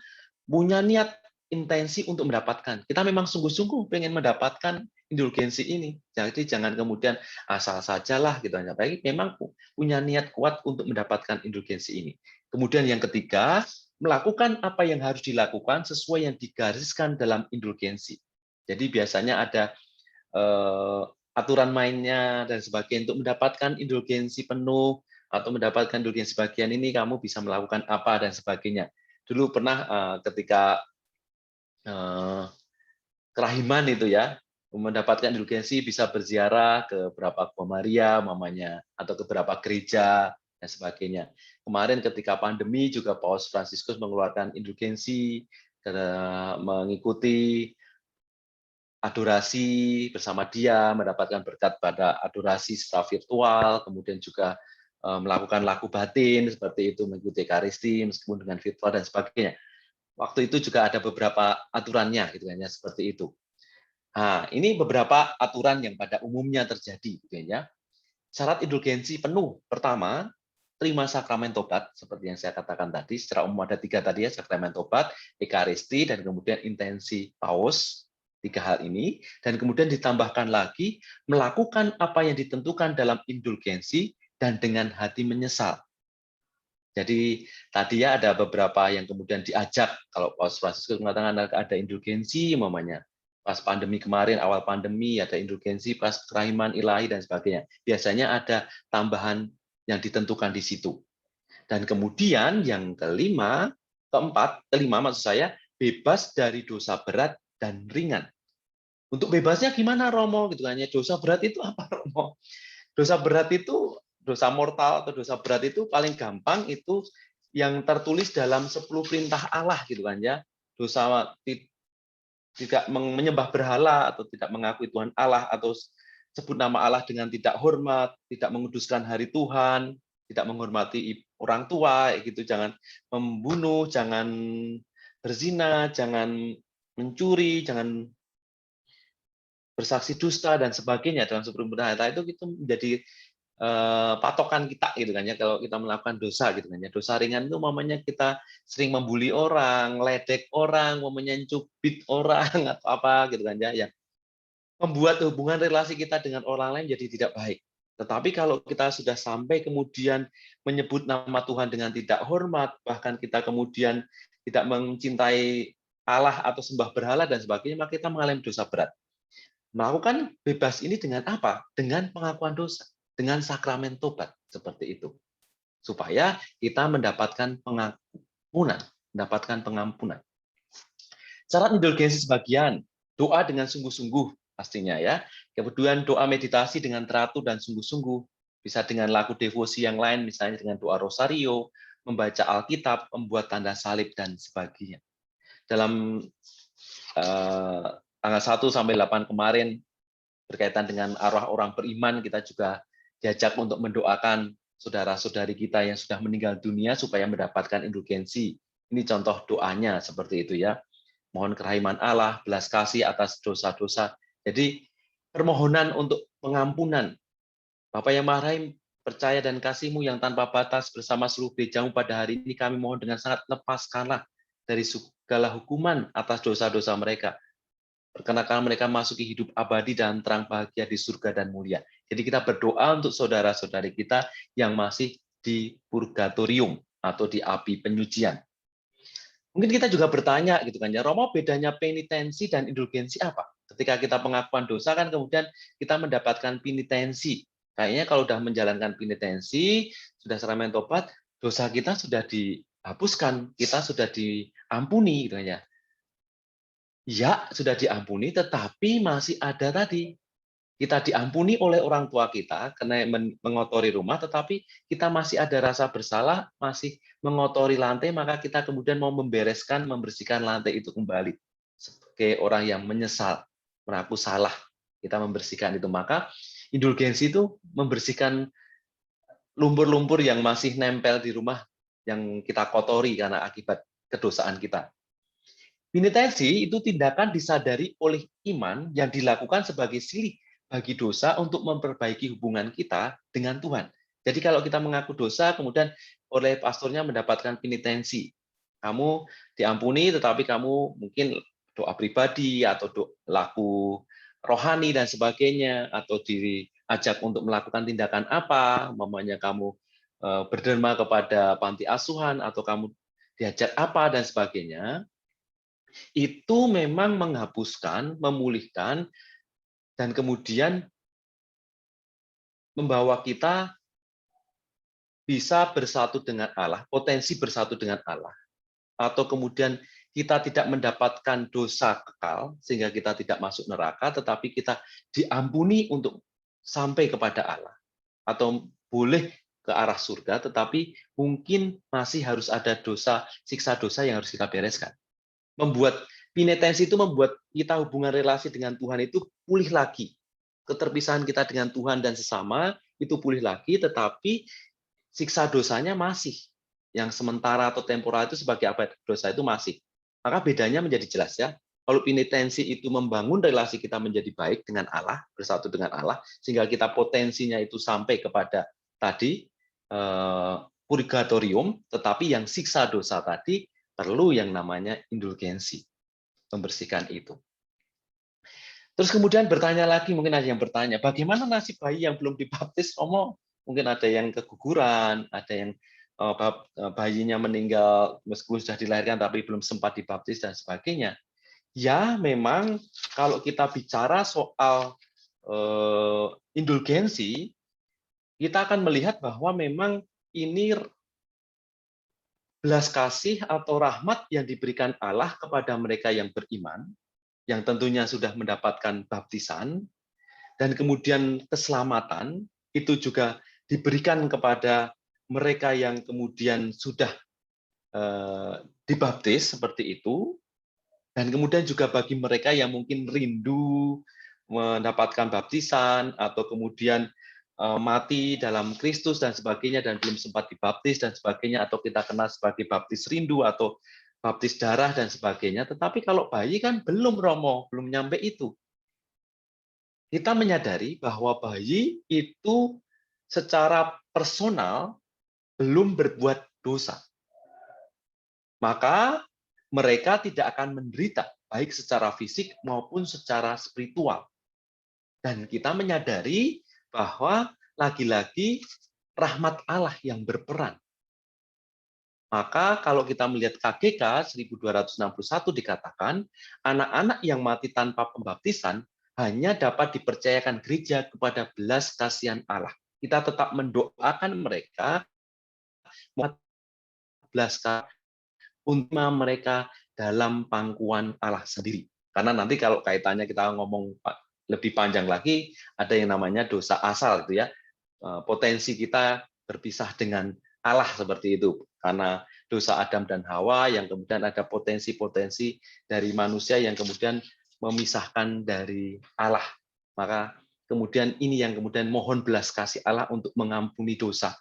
punya niat intensi untuk mendapatkan. Kita memang sungguh-sungguh pengen mendapatkan indulgensi ini. Jadi jangan kemudian asal sajalah gitu hanya. Baik, memang punya niat kuat untuk mendapatkan indulgensi ini. Kemudian yang ketiga, melakukan apa yang harus dilakukan sesuai yang digariskan dalam indulgensi. Jadi biasanya ada aturan mainnya dan sebagainya untuk mendapatkan indulgensi penuh atau mendapatkan indulgensi bagian ini kamu bisa melakukan apa dan sebagainya. Dulu pernah ketika kerahiman itu ya, mendapatkan indulgensi bisa berziarah ke beberapa Gua Maria mamanya atau ke beberapa gereja dan sebagainya. Kemarin ketika pandemi juga Paus Fransiskus mengeluarkan indulgensi mengikuti adorasi bersama dia, mendapatkan berkat pada adorasi secara virtual, kemudian juga melakukan laku batin seperti itu, mengikuti Ekaristi meskipun dengan virtual dan sebagainya. Waktu itu juga ada beberapa aturannya gitu kan ya, seperti itu. Nah, ini beberapa aturan yang pada umumnya terjadi gitu ya. Syarat indulgensi penuh. Pertama, terima sakramen tobat, seperti yang saya katakan tadi. Secara umum ada 3 tadi ya, sakramen tobat, ekaristi, dan kemudian intensi paus. 3 hal ini. Dan kemudian ditambahkan lagi, melakukan apa yang ditentukan dalam indulgensi dan dengan hati menyesal. Jadi tadi ya ada beberapa yang kemudian diajak, kalau Paus Fransiskus mengatakan ada indulgensi, umpamanya pas pandemi kemarin, awal pandemi ada indulgensi, pas kerahiman ilahi dan sebagainya. Biasanya ada tambahan yang ditentukan di situ. Dan kemudian yang kelima maksud saya, bebas dari dosa berat dan ringan. Untuk bebasnya gimana Romo? Gitu kan ya. Dosa berat itu apa Romo? Dosa berat itu, dosa mortal atau dosa berat itu paling gampang itu yang tertulis dalam 10 perintah Allah gitu kan ya. Dosa tidak menyembah berhala atau tidak mengakui Tuhan Allah atau sebut nama Allah dengan tidak hormat, tidak menguduskan hari Tuhan, tidak menghormati orang tua gitu, jangan membunuh, jangan berzina, jangan mencuri, jangan bersaksi dusta dan sebagainya dalam 10 perintah itu menjadi patokan kita gitu kan ya, kalau kita melakukan dosa gitu kan ya. Dosa ringan itu umpamanya kita sering membuli orang, ledek orang, umpamanya cubit orang atau apa gitu kan ya, yang membuat hubungan relasi kita dengan orang lain jadi tidak baik. Tetapi kalau kita sudah sampai kemudian menyebut nama Tuhan dengan tidak hormat, bahkan kita kemudian tidak mencintai Allah atau sembah berhala dan sebagainya, maka kita mengalami dosa berat. Melakukan bebas ini dengan apa? Dengan pengakuan dosa, dengan sakramen tobat seperti itu. Supaya kita mendapatkan pengampunan, Syarat indulgensi sebagian, doa dengan sungguh-sungguh pastinya ya. Kemudian doa meditasi dengan teratur dan sungguh-sungguh, bisa dengan laku devosi yang lain, misalnya dengan doa rosario, membaca Alkitab, membuat tanda salib dan sebagainya. Dalam tanggal 1 sampai 8 kemarin berkaitan dengan arwah orang beriman, kita juga diajak untuk mendoakan saudara-saudari kita yang sudah meninggal dunia supaya mendapatkan indulgensi. Ini contoh doanya seperti itu ya. Mohon kerahiman Allah, belas kasih atas dosa-dosa. Jadi permohonan untuk pengampunan. Bapa yang Maha Rahim, percaya dan kasih-Mu yang tanpa batas bersama seluruh gereja-Mu pada hari ini, kami mohon dengan sangat, lepaskanlah dari segala hukuman atas dosa-dosa mereka. Perkenakan mereka masuki hidup abadi dan terang bahagia di surga dan mulia. Jadi kita berdoa untuk saudara-saudari kita yang masih di purgatorium atau di api penyucian. Mungkin kita juga bertanya gitu kan ya, Romo, bedanya penitensi dan indulgensi apa? Ketika kita pengakuan dosa kan kemudian kita mendapatkan penitensi. Kayaknya kalau sudah menjalankan penitensi, sudah sakramen tobat, dosa kita sudah dihapuskan, kita sudah diampuni gitu kan ya. Ya, sudah diampuni, tetapi masih ada tadi. Kita diampuni oleh orang tua kita karena mengotori rumah, tetapi kita masih ada rasa bersalah, masih mengotori lantai, maka kita kemudian mau membereskan, membersihkan lantai itu kembali. Sebagai orang yang menyesal, mengaku salah, kita membersihkan itu. Maka indulgensi itu membersihkan lumpur-lumpur yang masih nempel di rumah, yang kita kotori karena akibat kedosaan kita. Penitensi itu tindakan disadari oleh iman yang dilakukan sebagai silih bagi dosa untuk memperbaiki hubungan kita dengan Tuhan. Jadi kalau kita mengaku dosa, kemudian oleh pastornya mendapatkan penitensi. Kamu diampuni, tetapi kamu mungkin doa pribadi atau laku rohani dan sebagainya, atau diajak untuk melakukan tindakan apa, umpamanya kamu berderma kepada panti asuhan, atau kamu diajak apa dan sebagainya, itu memang menghapuskan, memulihkan, dan kemudian membawa kita bisa bersatu dengan Allah, potensi bersatu dengan Allah. Atau kemudian kita tidak mendapatkan dosa kekal, sehingga kita tidak masuk neraka, tetapi kita diampuni untuk sampai kepada Allah. Atau boleh ke arah surga, tetapi mungkin masih harus ada dosa, siksa dosa yang harus kita bereskan. Membuat penitensi itu membuat kita hubungan relasi dengan Tuhan itu pulih lagi. Keterpisahan kita dengan Tuhan dan sesama itu pulih lagi, tetapi siksa dosanya masih. Yang sementara atau temporal itu sebagai apa dosa itu masih. Maka bedanya menjadi jelas ya. Kalau penitensi itu membangun relasi kita menjadi baik dengan Allah, bersatu dengan Allah, sehingga kita potensinya itu sampai kepada tadi purgatorium, tetapi yang siksa dosa tadi perlu yang namanya indulgensi, membersihkan itu. Terus kemudian bertanya lagi, mungkin ada yang bertanya, bagaimana nasib bayi yang belum dibaptis, Romo? Mungkin ada yang keguguran, ada yang bayinya meninggal meskipun sudah dilahirkan tapi belum sempat dibaptis dan sebagainya. Ya, memang kalau kita bicara soal indulgensi, kita akan melihat bahwa memang ini belas kasih atau rahmat yang diberikan Allah kepada mereka yang beriman, yang tentunya sudah mendapatkan baptisan, dan kemudian keselamatan, itu juga diberikan kepada mereka yang kemudian sudah dibaptis seperti itu, dan kemudian juga bagi mereka yang mungkin rindu mendapatkan baptisan atau kemudian mati dalam Kristus dan sebagainya dan belum sempat dibaptis dan sebagainya, atau kita kenal sebagai baptis rindu atau baptis darah dan sebagainya. Tetapi kalau bayi kan belum, Romo, belum nyampe itu. Kita menyadari bahwa bayi itu secara personal belum berbuat dosa. Maka mereka tidak akan menderita, baik secara fisik maupun secara spiritual. Dan kita menyadari bahwa lagi-lagi rahmat Allah yang berperan. Maka kalau kita melihat KGK 1261 dikatakan, anak-anak yang mati tanpa pembaptisan hanya dapat dipercayakan gereja kepada belas kasihan Allah. Kita tetap mendoakan mereka belas kasihan untuk mereka dalam pangkuan Allah sendiri. Karena nanti kalau kaitannya kita ngomong lebih panjang lagi, ada yang namanya dosa asal, gitu ya. Potensi kita berpisah dengan Allah seperti itu. Karena dosa Adam dan Hawa, yang kemudian ada potensi-potensi dari manusia yang kemudian memisahkan dari Allah. Maka kemudian ini yang kemudian mohon belas kasih Allah untuk mengampuni dosa.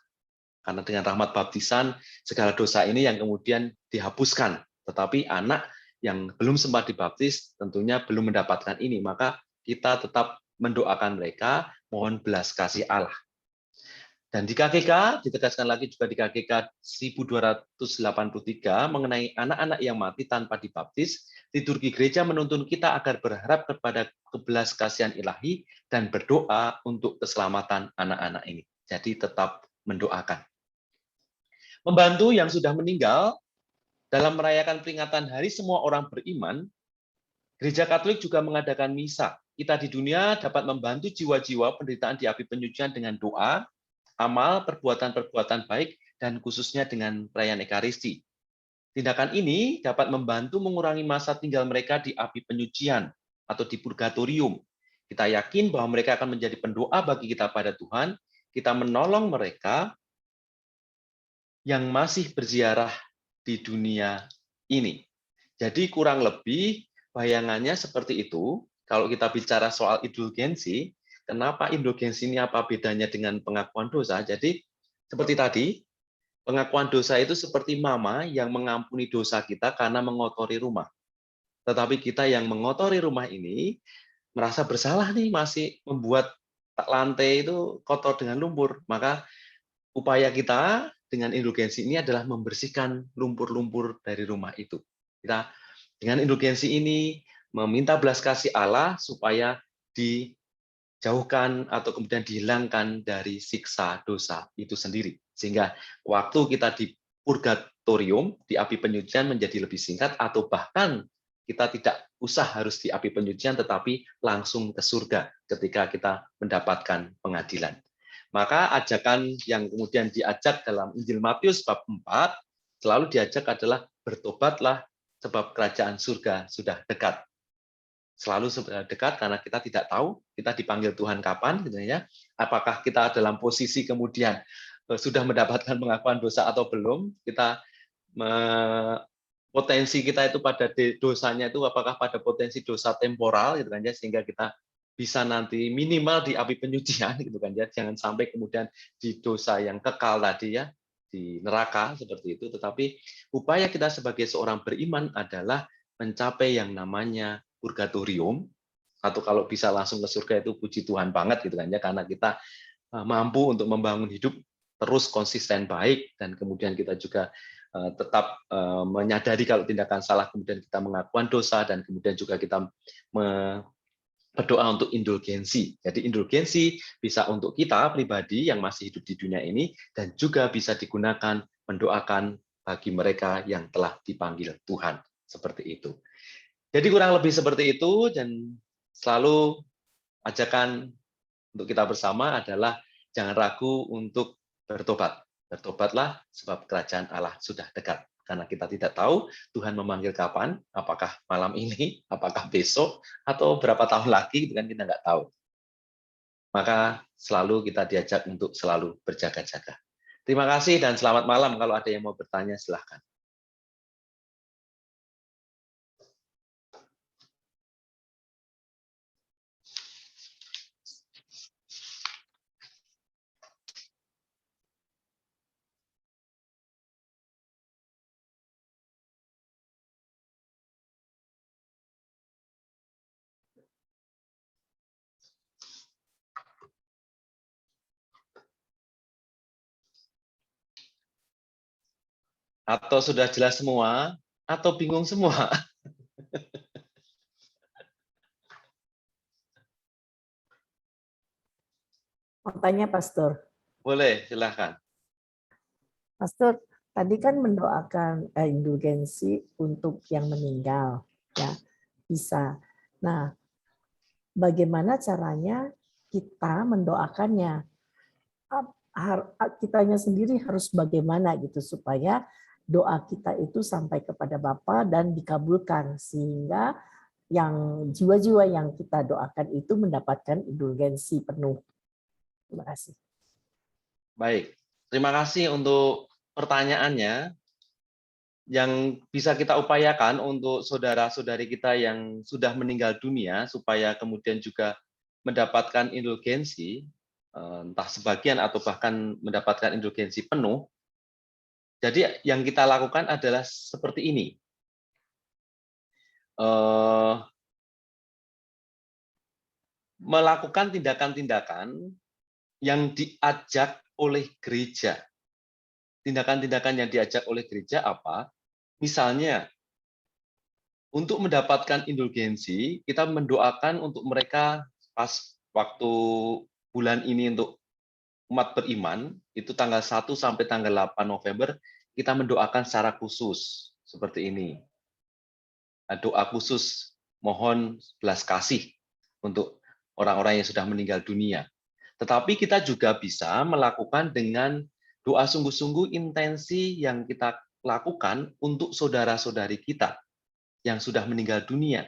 Karena dengan rahmat baptisan, segala dosa ini yang kemudian dihapuskan. Tetapi anak yang belum sempat dibaptis tentunya belum mendapatkan ini. Maka kita tetap mendoakan mereka, mohon belas kasih Allah. Dan di KGK, ditegaskan lagi juga di KGK 1283, mengenai anak-anak yang mati tanpa dibaptis, liturgi gereja menuntun kita agar berharap kepada kebelas kasihan ilahi dan berdoa untuk keselamatan anak-anak ini. Jadi tetap mendoakan. Membantu yang sudah meninggal dalam merayakan peringatan Hari Semua Orang Beriman, Gereja Katolik juga mengadakan misa. Kita di dunia dapat membantu jiwa-jiwa penderitaan di api penyucian dengan doa, amal, perbuatan-perbuatan baik, dan khususnya dengan perayaan Ekaristi. Tindakan ini dapat membantu mengurangi masa tinggal mereka di api penyucian atau di purgatorium. Kita yakin bahwa mereka akan menjadi pendoa bagi kita pada Tuhan. Kita menolong mereka yang masih berziarah di dunia ini. Jadi kurang lebih bayangannya seperti itu. Kalau kita bicara soal indulgensi, kenapa indulgensi ini apa bedanya dengan pengakuan dosa? Jadi seperti tadi, pengakuan dosa itu seperti mama yang mengampuni dosa kita karena mengotori rumah. Tetapi kita yang mengotori rumah ini merasa bersalah nih, masih membuat lantai itu kotor dengan lumpur. Maka upaya kita dengan indulgensi ini adalah membersihkan lumpur-lumpur dari rumah itu. Kita dengan indulgensi ini meminta belas kasih Allah supaya dijauhkan atau kemudian dihilangkan dari siksa dosa itu sendiri. Sehingga waktu kita di purgatorium, di api penyucian menjadi lebih singkat, atau bahkan kita tidak usah harus di api penyucian, tetapi langsung ke surga ketika kita mendapatkan pengadilan. Maka ajakan yang kemudian diajak dalam Injil Matius bab 4 selalu diajak adalah bertobatlah sebab kerajaan surga sudah dekat. Selalu dekat karena kita tidak tahu kita dipanggil Tuhan kapan, gitu ya. Apakah kita dalam posisi kemudian sudah mendapatkan pengakuan dosa atau belum? Kita potensi kita itu pada dosanya itu apakah pada potensi dosa temporal, gitu kan ya, sehingga kita bisa nanti minimal di api penyucian, gitu kan ya, jangan sampai kemudian di dosa yang kekal tadi ya, di neraka seperti itu. Tetapi upaya kita sebagai seorang beriman adalah mencapai yang namanya purgatorium, atau kalau bisa langsung ke surga itu puji Tuhan banget gitu kan ya, karena kita mampu untuk membangun hidup terus konsisten baik, dan kemudian kita juga tetap menyadari kalau tindakan salah, kemudian kita mengakuan dosa, dan kemudian juga kita berdoa untuk indulgensi. Jadi indulgensi bisa untuk kita pribadi yang masih hidup di dunia ini, dan juga bisa digunakan mendoakan bagi mereka yang telah dipanggil Tuhan. Seperti itu. Jadi kurang lebih seperti itu, dan selalu ajakan untuk kita bersama adalah jangan ragu untuk bertobat. Bertobatlah sebab kerajaan Allah sudah dekat. Karena kita tidak tahu Tuhan memanggil kapan, apakah malam ini, apakah besok, atau berapa tahun lagi, kan kita nggak tahu. Maka selalu kita diajak untuk selalu berjaga-jaga. Terima kasih dan selamat malam. Kalau ada yang mau bertanya, silahkan. Atau sudah jelas semua, atau bingung semua? Mau tanya, Pastor. Boleh, silahkan. Pastor, tadi kan mendoakan indulgensi untuk yang meninggal, ya bisa. Nah, bagaimana caranya kita mendoakannya? Kitanya sendiri harus bagaimana gitu supaya doa kita itu sampai kepada Bapa dan dikabulkan, sehingga yang jiwa-jiwa yang kita doakan itu mendapatkan indulgensi penuh. Terima kasih. Baik, terima kasih untuk pertanyaannya. Yang bisa kita upayakan untuk saudara-saudari kita yang sudah meninggal dunia, supaya kemudian juga mendapatkan indulgensi, entah sebagian atau bahkan mendapatkan indulgensi penuh. Jadi yang kita lakukan adalah seperti ini. Melakukan tindakan-tindakan yang diajak oleh gereja. Tindakan-tindakan yang diajak oleh gereja apa? Misalnya, untuk mendapatkan indulgensi, kita mendoakan untuk mereka pas waktu bulan ini untuk umat beriman, itu tanggal 1 sampai tanggal 8 November, kita mendoakan secara khusus, seperti ini. Doa khusus, mohon belas kasih untuk orang-orang yang sudah meninggal dunia. Tetapi kita juga bisa melakukan dengan doa sungguh-sungguh intensi yang kita lakukan untuk saudara-saudari kita yang sudah meninggal dunia.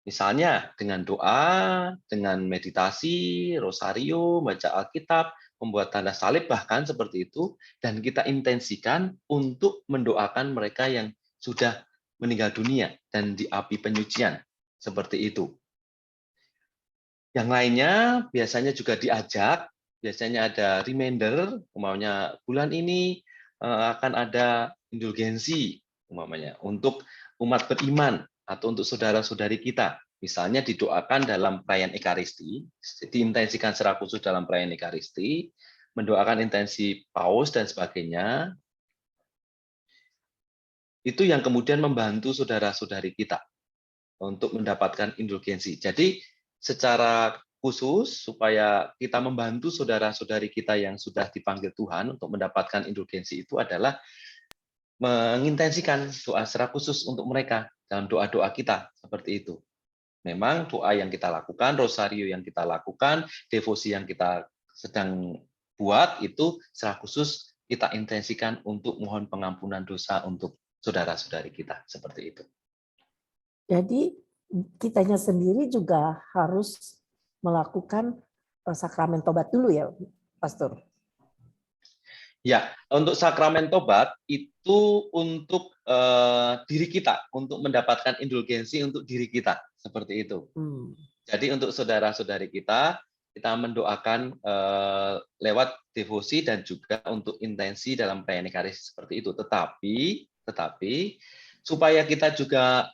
Misalnya dengan doa, dengan meditasi, rosario, baca Alkitab, membuat tanda salib, bahkan seperti itu, dan kita intensikan untuk mendoakan mereka yang sudah meninggal dunia dan di api penyucian, seperti itu. Yang lainnya biasanya juga diajak, biasanya ada reminder, umpamanya bulan ini akan ada indulgensi, umpamanya untuk umat beriman atau untuk saudara-saudari kita. Misalnya didoakan dalam perayaan Ekaristi, diintensikan secara khusus dalam perayaan Ekaristi, mendoakan intensi paus dan sebagainya. Itu yang kemudian membantu saudara-saudari kita untuk mendapatkan indulgensi. Jadi secara khusus supaya kita membantu saudara-saudari kita yang sudah dipanggil Tuhan untuk mendapatkan indulgensi itu adalah mengintensikan doa secara khusus untuk mereka dalam doa-doa kita, seperti itu. Memang doa yang kita lakukan, rosario yang kita lakukan, devosi yang kita sedang buat itu secara khusus kita intensikan untuk mohon pengampunan dosa untuk saudara-saudari kita, seperti itu. Jadi kitanya sendiri juga harus melakukan sakramen tobat dulu ya, Pastor? Ya, untuk sakramen tobat itu untuk diri kita, untuk mendapatkan indulgensi untuk diri kita, seperti itu. Jadi untuk saudara-saudari kita mendoakan lewat devosi dan juga untuk intensi dalam perayaan Ekaristi seperti itu. Tetapi supaya kita juga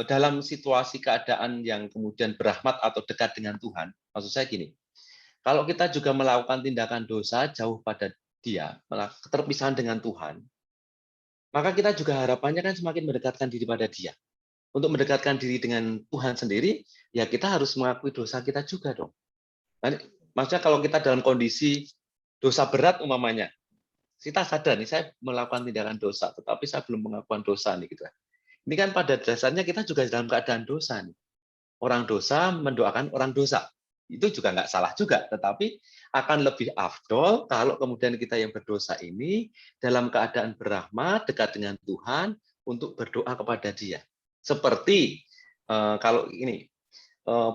dalam situasi keadaan yang kemudian berahmat atau dekat dengan Tuhan. Maksud saya gini, kalau kita juga melakukan tindakan dosa jauh pada Dia, keterpisahan dengan Tuhan, maka kita juga harapannya kan semakin mendekatkan diri pada Dia. Untuk mendekatkan diri dengan Tuhan sendiri, ya kita harus mengakui dosa kita juga dong. Nah, maksudnya kalau kita dalam kondisi dosa berat umpamanya, kita sadar nih saya melakukan tindakan dosa, tetapi saya belum mengakukan dosa nih gitu. Ini kan pada dasarnya kita juga dalam keadaan dosa nih. Orang dosa mendoakan orang dosa. Itu juga nggak salah juga, tetapi akan lebih afdol kalau kemudian kita yang berdosa ini dalam keadaan berahmat, dekat dengan Tuhan untuk berdoa kepada Dia. Seperti kalau ini,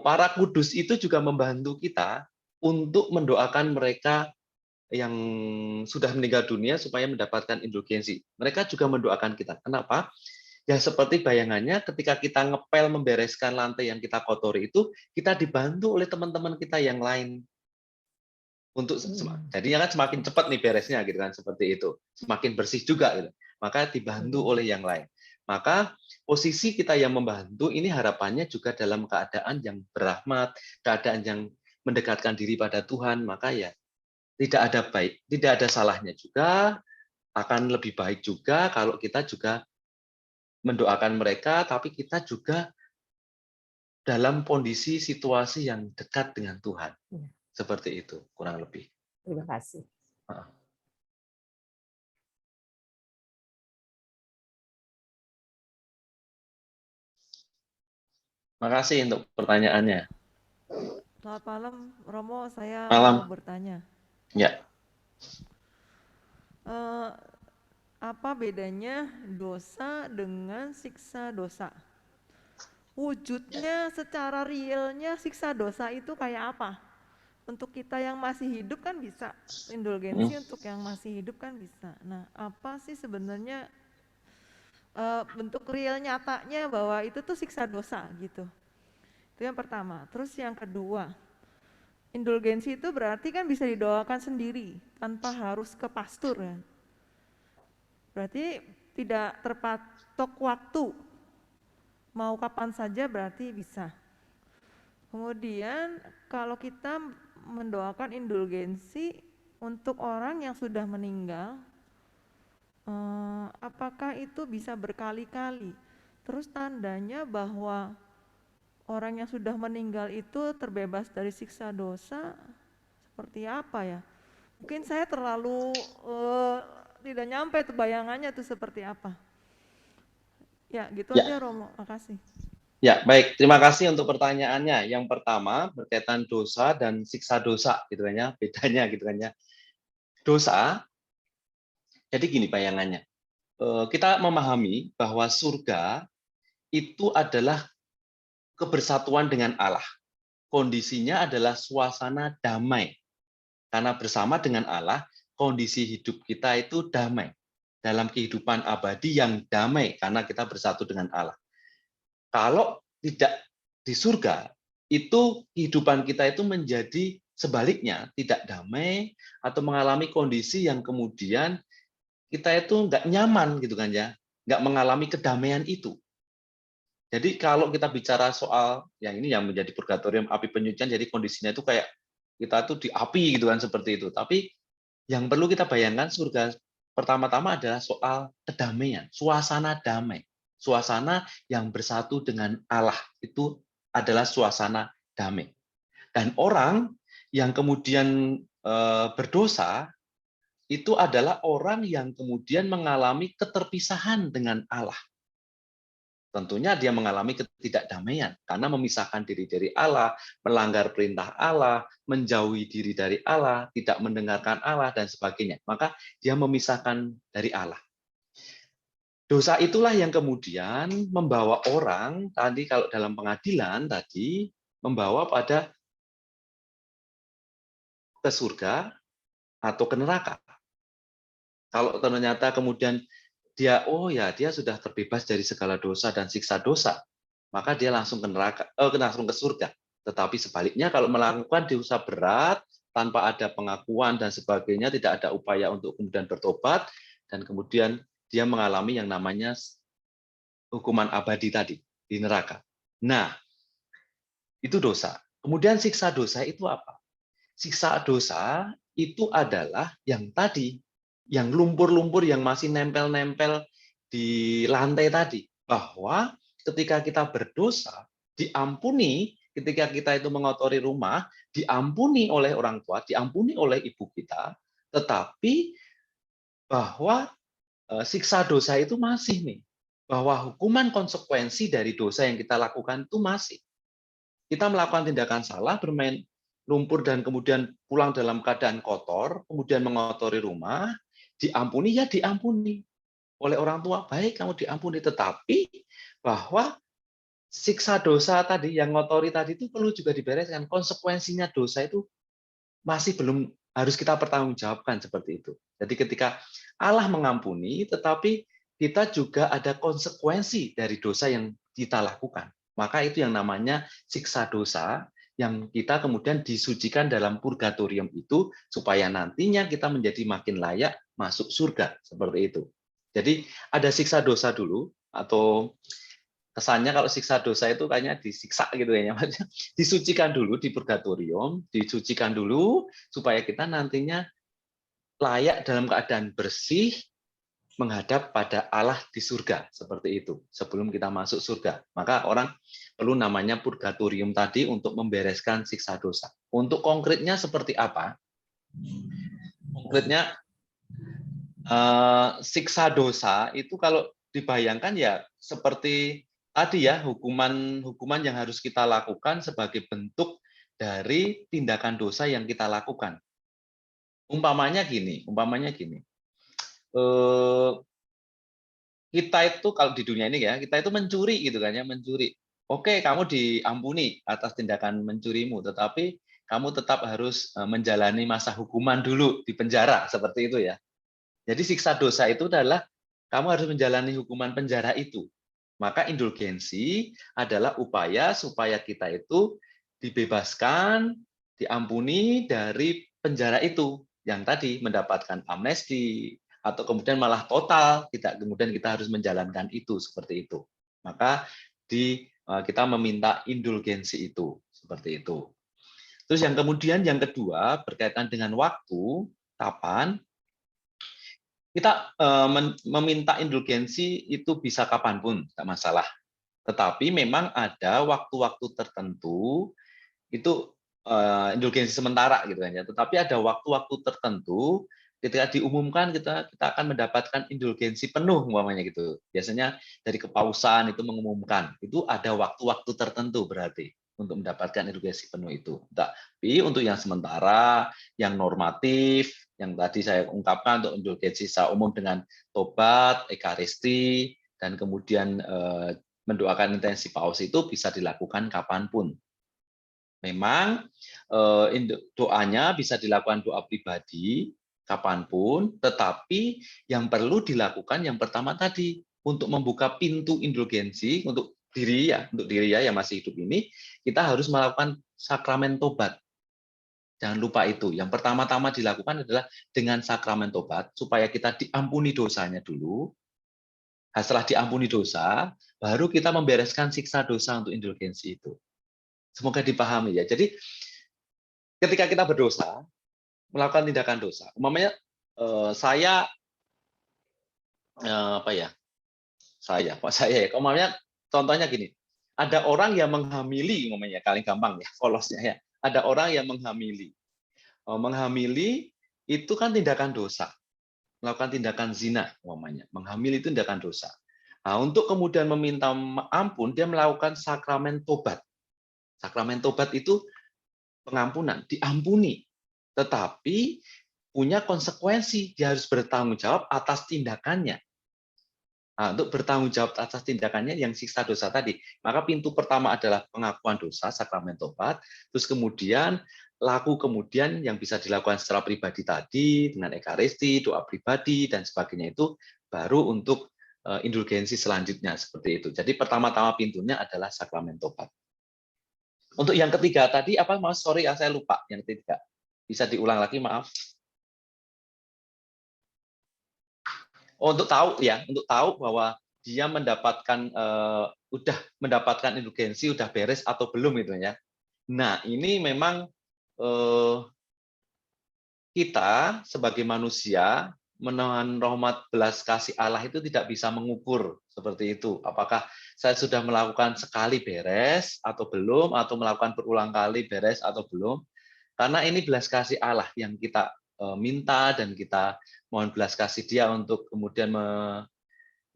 para kudus itu juga membantu kita untuk mendoakan mereka yang sudah meninggal dunia supaya mendapatkan indulgensi. Mereka juga mendoakan kita. Kenapa? Ya seperti bayangannya ketika kita ngepel membereskan lantai yang kita kotori itu, kita dibantu oleh teman-teman kita yang lain. Untuk jadinya kan semakin cepat nih beresnya gitu kan, seperti itu. Semakin bersih juga gitu. Maka dibantu oleh yang lain. Maka posisi kita yang membantu ini harapannya juga dalam keadaan yang berahmat, keadaan yang mendekatkan diri pada Tuhan, maka ya tidak ada salahnya juga, akan lebih baik juga kalau kita juga mendoakan mereka, tapi kita juga dalam kondisi situasi yang dekat dengan Tuhan. Seperti itu, kurang lebih. Terima kasih. Makasih untuk pertanyaannya. Selamat malam, Romo. Saya Malam. mau bertanya. Ya. Apa bedanya dosa dengan siksa dosa? Wujudnya secara realnya siksa dosa itu kayak apa? Untuk kita yang masih hidup kan bisa, indulgensi untuk yang masih hidup kan bisa. Nah, apa sih sebenarnya bentuk real nyatanya bahwa itu tuh siksa dosa gitu? Itu yang pertama. Terus yang kedua, indulgensi itu berarti kan bisa didoakan sendiri tanpa harus ke pastor kan? Berarti tidak terpatok waktu, mau kapan saja berarti bisa. Kemudian kalau kita mendoakan indulgensi untuk orang yang sudah meninggal, apakah itu bisa berkali-kali? Terus tandanya bahwa orang yang sudah meninggal itu terbebas dari siksa dosa seperti apa ya? Mungkin saya terlalu tidak nyampe tuh bayangannya tuh seperti apa. Ya gitu aja Romo, makasih. Ya, baik. Terima kasih untuk pertanyaannya. Yang pertama berkaitan dosa dan siksa dosa, gitu kan ya. Bedanya gitu kan ya. Dosa, jadi gini bayangannya. Kita memahami bahwa surga itu adalah kebersatuan dengan Allah. Kondisinya adalah suasana damai. Karena bersama dengan Allah, kondisi hidup kita itu damai. Dalam kehidupan abadi yang damai, karena kita bersatu dengan Allah. Kalau tidak di surga, itu kehidupan kita itu menjadi sebaliknya, tidak damai, atau mengalami kondisi yang kemudian kita itu nggak nyaman gitu kan ya, nggak mengalami kedamaian itu. Jadi kalau kita bicara soal yang ini yang menjadi purgatorium api penyucian, jadi kondisinya itu kayak kita tuh di api gitu kan seperti itu. Tapi yang perlu kita bayangkan surga pertama-tama adalah soal kedamaian, suasana damai. Suasana yang bersatu dengan Allah itu adalah suasana damai. Dan orang yang kemudian berdosa itu adalah orang yang kemudian mengalami keterpisahan dengan Allah. Tentunya dia mengalami ketidakdamaian karena memisahkan diri dari Allah, melanggar perintah Allah, menjauhi diri dari Allah, tidak mendengarkan Allah, dan sebagainya. Maka dia memisahkan dari Allah. Dosa itulah yang kemudian membawa orang, tadi kalau dalam pengadilan tadi, membawa pada ke surga atau ke neraka. Kalau ternyata kemudian dia sudah terbebas dari segala dosa dan siksa dosa, maka dia langsung ke neraka, langsung ke surga. Tetapi sebaliknya kalau melakukan dosa berat tanpa ada pengakuan dan sebagainya, tidak ada upaya untuk kemudian bertobat dan kemudian dia mengalami yang namanya hukuman abadi tadi di neraka. Nah, itu dosa. Kemudian siksa dosa itu apa? Siksa dosa itu adalah yang tadi, yang lumpur-lumpur yang masih nempel-nempel di lantai tadi. Bahwa ketika kita berdosa, diampuni, ketika kita itu mengotori rumah, diampuni oleh orang tua, diampuni oleh ibu kita, tetapi bahwa siksa dosa itu masih nih. Bahwa hukuman konsekuensi dari dosa yang kita lakukan itu masih. Kita melakukan tindakan salah, bermain lumpur dan kemudian pulang dalam keadaan kotor, kemudian mengotori rumah, diampuni ya diampuni oleh orang tua, baik kamu diampuni, tetapi bahwa siksa dosa tadi yang ngotori tadi itu perlu juga dibereskan. Konsekuensinya dosa itu masih belum harus kita pertanggungjawabkan seperti itu. Jadi ketika Allah mengampuni, tetapi kita juga ada konsekuensi dari dosa yang kita lakukan. Maka itu yang namanya siksa dosa, yang kita kemudian disucikan dalam purgatorium itu supaya nantinya kita menjadi makin layak masuk surga, seperti itu. Jadi ada siksa dosa dulu, atau kesannya kalau siksa dosa itu kayaknya disiksa gitu ya, disucikan dulu di purgatorium, disucikan dulu supaya kita nantinya layak dalam keadaan bersih menghadap pada Allah di surga, seperti itu, sebelum kita masuk surga. Maka orang perlu namanya purgatorium tadi untuk membereskan siksa dosa. Untuk konkretnya seperti apa? Konkretnya siksa dosa itu kalau dibayangkan ya seperti tadi ya, hukuman yang harus kita lakukan sebagai bentuk dari tindakan dosa yang kita lakukan. Umpamanya gini, kita itu kalau di dunia ini ya, kita itu mencuri gitu kan ya, mencuri. Oke, kamu diampuni atas tindakan mencurimu, tetapi kamu tetap harus menjalani masa hukuman dulu di penjara, seperti itu ya. Jadi siksa dosa itu adalah kamu harus menjalani hukuman penjara itu. Maka indulgensi adalah upaya supaya kita itu dibebaskan, diampuni dari penjara itu, yang tadi mendapatkan amnesti, atau kemudian malah total, tidak kemudian kita harus menjalankan itu, seperti itu. Maka kita meminta indulgensi itu, seperti itu. Terus yang kemudian yang kedua berkaitan dengan waktu, kapan kita meminta indulgensi itu bisa kapanpun, tidak masalah. Tetapi memang ada waktu-waktu tertentu itu indulgensi sementara gitu kan ya. Tetapi ada waktu-waktu tertentu ketika diumumkan kita akan mendapatkan indulgensi penuh umpamanya gitu. Biasanya dari kepausan itu mengumumkan. Itu ada waktu-waktu tertentu berarti untuk mendapatkan indulgensi penuh itu. Tapi untuk yang sementara, yang normatif, yang tadi saya ungkapkan untuk indulgensi secara umum dengan tobat, ekaristi, dan kemudian mendoakan intensi paus itu bisa dilakukan kapanpun. Memang doanya bisa dilakukan doa pribadi kapanpun, tetapi yang perlu dilakukan yang pertama tadi untuk membuka pintu indulgensi untuk diri ya yang masih hidup ini, kita harus melakukan sakramen tobat. Jangan lupa itu. Yang pertama-tama dilakukan adalah dengan sakramen tobat supaya kita diampuni dosanya dulu. Setelah diampuni dosa, baru kita membereskan siksa dosa untuk indulgensi itu. Semoga dipahami ya. Jadi ketika kita berdosa, melakukan tindakan dosa, umpamanya saya umpamanya contohnya gini, ada orang yang menghamili, umpamanya paling gampang ya, polosnya ya. Ada orang yang menghamili. Menghamili itu kan tindakan dosa. Melakukan tindakan zina, umpamanya. Menghamili itu tindakan dosa. Nah, untuk kemudian meminta ampun, dia melakukan sakramen tobat. Sakramen tobat itu pengampunan, diampuni. Tetapi punya konsekuensi, dia harus bertanggung jawab atas tindakannya. Nah, untuk bertanggung jawab atas tindakannya yang siksa dosa tadi, maka pintu pertama adalah pengakuan dosa, sakramen tobat, terus kemudian laku kemudian yang bisa dilakukan secara pribadi tadi, dengan ekaristi, doa pribadi, dan sebagainya itu, baru untuk indulgensi selanjutnya, seperti itu. Jadi pertama-tama pintunya adalah sakramen tobat. Untuk yang ketiga tadi, sorry ya, saya lupa yang ketiga. Bisa diulang lagi, maaf. Untuk tahu bahwa dia udah mendapatkan indulgensi, udah beres atau belum itu ya. Nah, ini memang kita sebagai manusia menahan rahmat belas kasih Allah itu tidak bisa mengukur seperti itu. Apakah saya sudah melakukan sekali beres atau belum, atau melakukan berulang kali beres atau belum. Karena ini belas kasih Allah yang kita minta dan kita mohon belas kasih Dia untuk kemudian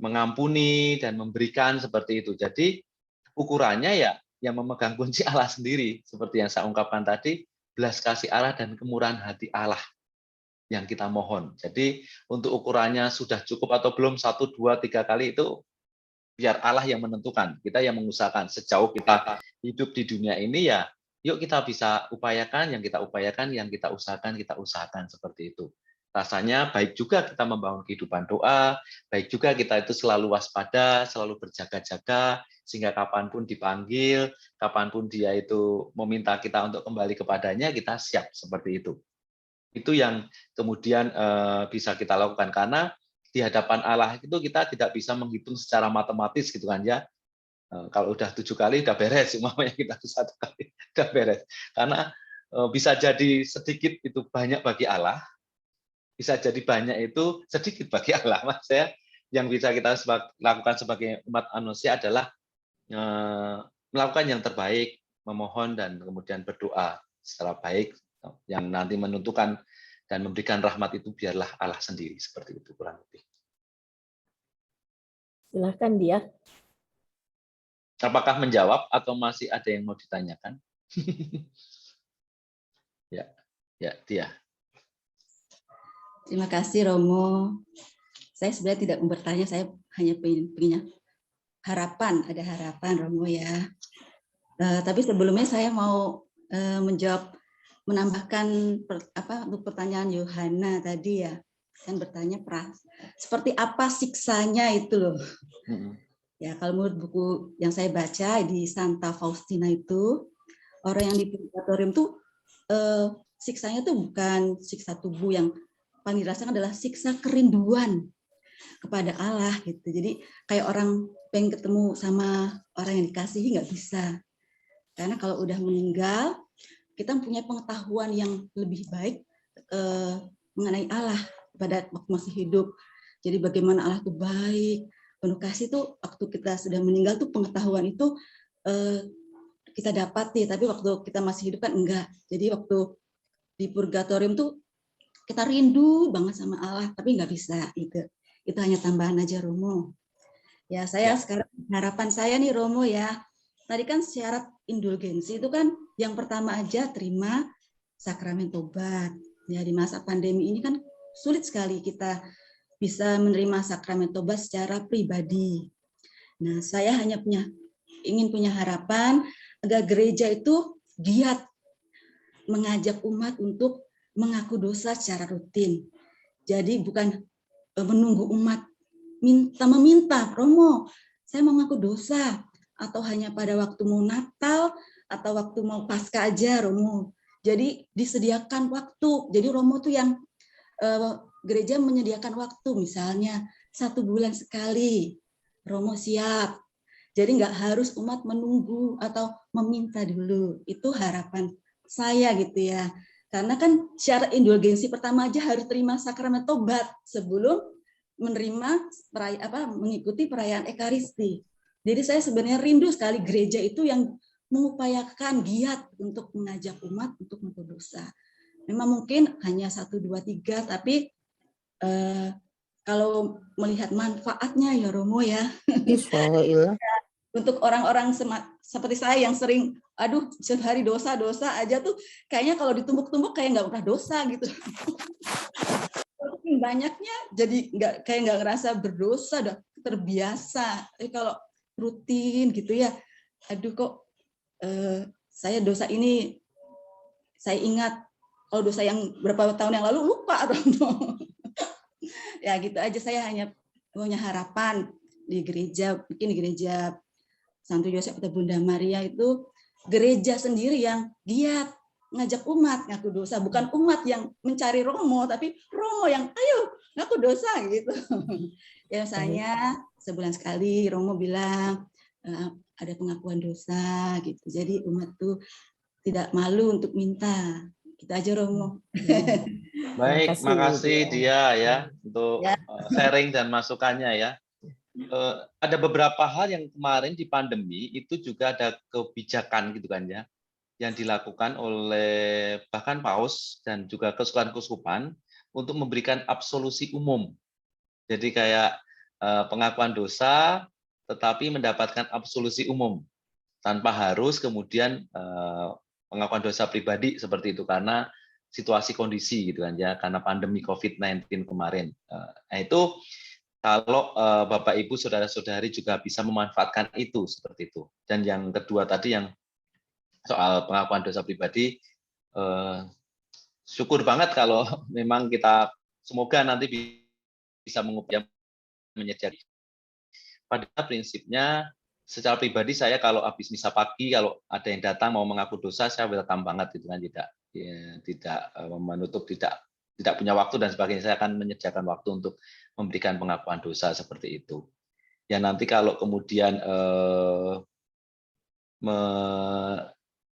mengampuni dan memberikan seperti itu. Jadi ukurannya ya yang memegang kunci Allah sendiri, seperti yang saya ungkapkan tadi, belas kasih Allah dan kemurahan hati Allah yang kita mohon. Jadi untuk ukurannya sudah cukup atau belum 1, 2, 3 kali itu biar Allah yang menentukan. Kita yang mengusahakan sejauh kita hidup di dunia ini ya, yuk kita bisa upayakan, yang kita upayakan, yang kita usahakan seperti itu. Rasanya baik juga kita membangun kehidupan doa, baik juga kita itu selalu waspada, selalu berjaga-jaga, sehingga kapanpun dipanggil, kapanpun dia itu meminta kita untuk kembali kepadanya, kita siap seperti itu. Itu yang kemudian bisa kita lakukan, karena di hadapan Allah itu kita tidak bisa menghitung secara matematis gitu kan ya. Kalau udah 7 kali udah beres, umpamanya kita 1 kali udah beres. Karena bisa jadi sedikit itu banyak bagi Allah, bisa jadi banyak itu sedikit bagi Allah. Mas, yang bisa kita lakukan sebagai umat manusia adalah melakukan yang terbaik, memohon dan kemudian berdoa secara baik, yang nanti menentukan dan memberikan rahmat itu biarlah Allah sendiri, seperti itu kurang lebih. Silahkan dia. Apakah menjawab atau masih ada yang mau ditanyakan? Ya, dia. Terima kasih Romo. Saya sebenarnya tidak mau bertanya, saya hanya punya harapan, ada harapan Romo ya. Tapi sebelumnya saya mau menambahkan untuk pertanyaan Yohana tadi ya, kan bertanya seperti apa siksanya itu loh. Ya kalau menurut buku yang saya baca di Santa Faustina itu, orang yang di purgatorium tuh siksanya tuh bukan siksa tubuh, yang paling dirasakan adalah siksa kerinduan kepada Allah gitu. Jadi kayak orang pengen ketemu sama orang yang dikasihi nggak bisa, karena kalau udah meninggal kita punya pengetahuan yang lebih baik mengenai Allah pada waktu masih hidup. Jadi bagaimana Allah itu baik, penuh kasih tuh waktu kita sudah meninggal tuh pengetahuan itu kita dapati, tapi waktu kita masih hidup kan enggak. Jadi waktu di purgatorium tuh kita rindu banget sama Allah, tapi nggak bisa gitu. Itu hanya tambahan aja Romo. Ya saya sekarang harapan saya nih Romo ya. Tadi kan syarat indulgensi itu kan yang pertama aja terima sakramen tobat. Ya di masa pandemi ini kan sulit sekali kita bisa menerima sakramen tobat secara pribadi. Nah, saya hanya ingin punya harapan agar gereja itu giat mengajak umat untuk mengaku dosa secara rutin. Jadi bukan menunggu umat meminta, Romo, saya mau ngaku dosa, atau hanya pada waktu mau Natal atau waktu mau Paskah aja, Romo. Jadi disediakan waktu. Jadi Romo tuh yang gereja menyediakan waktu, misalnya 1 bulan sekali, Romo siap. Jadi nggak harus umat menunggu atau meminta dulu. Itu harapan saya gitu ya. Karena kan syarat indulgensi pertama aja harus terima sakramen tobat sebelum menerima mengikuti perayaan Ekaristi. Jadi saya sebenarnya rindu sekali gereja itu yang mengupayakan giat untuk mengajak umat untuk mengaku dosa. Memang mungkin hanya 1, 2, 3, tapi kalau melihat manfaatnya ya Romo ya. Untuk orang-orang seperti saya yang sering, aduh sehari dosa aja tuh, kayaknya kalau ditumbuk-tumbuk kayak nggak pernah dosa gitu. Banyaknya jadi kayak nggak ngerasa berdosa, udah terbiasa. Tapi kalau rutin gitu ya, aduh kok saya dosa ini, saya ingat kalau dosa yang berapa tahun yang lalu lupa. Ya gitu aja, saya hanya punya harapan di gereja, mungkin di gereja Santo Yosef atau Bunda Maria itu gereja sendiri yang giat ngajak umat ngaku dosa, bukan umat yang mencari Romo, tapi Romo yang ayo ngaku dosa gitu. Ya misalnya sebulan sekali Romo bilang ada pengakuan dosa gitu. Jadi umat tuh tidak malu untuk minta. Kita aja Romo. Baik, makasih dia ya untuk Ya. sharing dan masukannya ya. Ada beberapa hal yang kemarin di pandemi itu juga ada kebijakan gitu kan ya, yang dilakukan oleh bahkan Paus dan juga keuskupan-keuskupan untuk memberikan absolusi umum. Jadi kayak pengakuan dosa tetapi mendapatkan absolusi umum tanpa harus kemudian pengakuan dosa pribadi seperti itu karena situasi kondisi gitu kan ya, karena pandemi COVID-19 kemarin. Nah itu kalau Bapak Ibu saudara-saudari juga bisa memanfaatkan itu seperti itu. Dan yang kedua tadi yang soal pengakuan dosa pribadi, syukur banget kalau memang kita semoga nanti bisa mengupayakan menyediakan. Pada prinsipnya secara pribadi saya kalau habis misa pagi kalau ada yang datang mau mengaku dosa saya welcome banget gitu kan, tidak menutup tidak punya waktu dan sebagainya, saya akan menyediakan waktu untuk memberikan pengakuan dosa seperti itu. Ya nanti kalau kemudian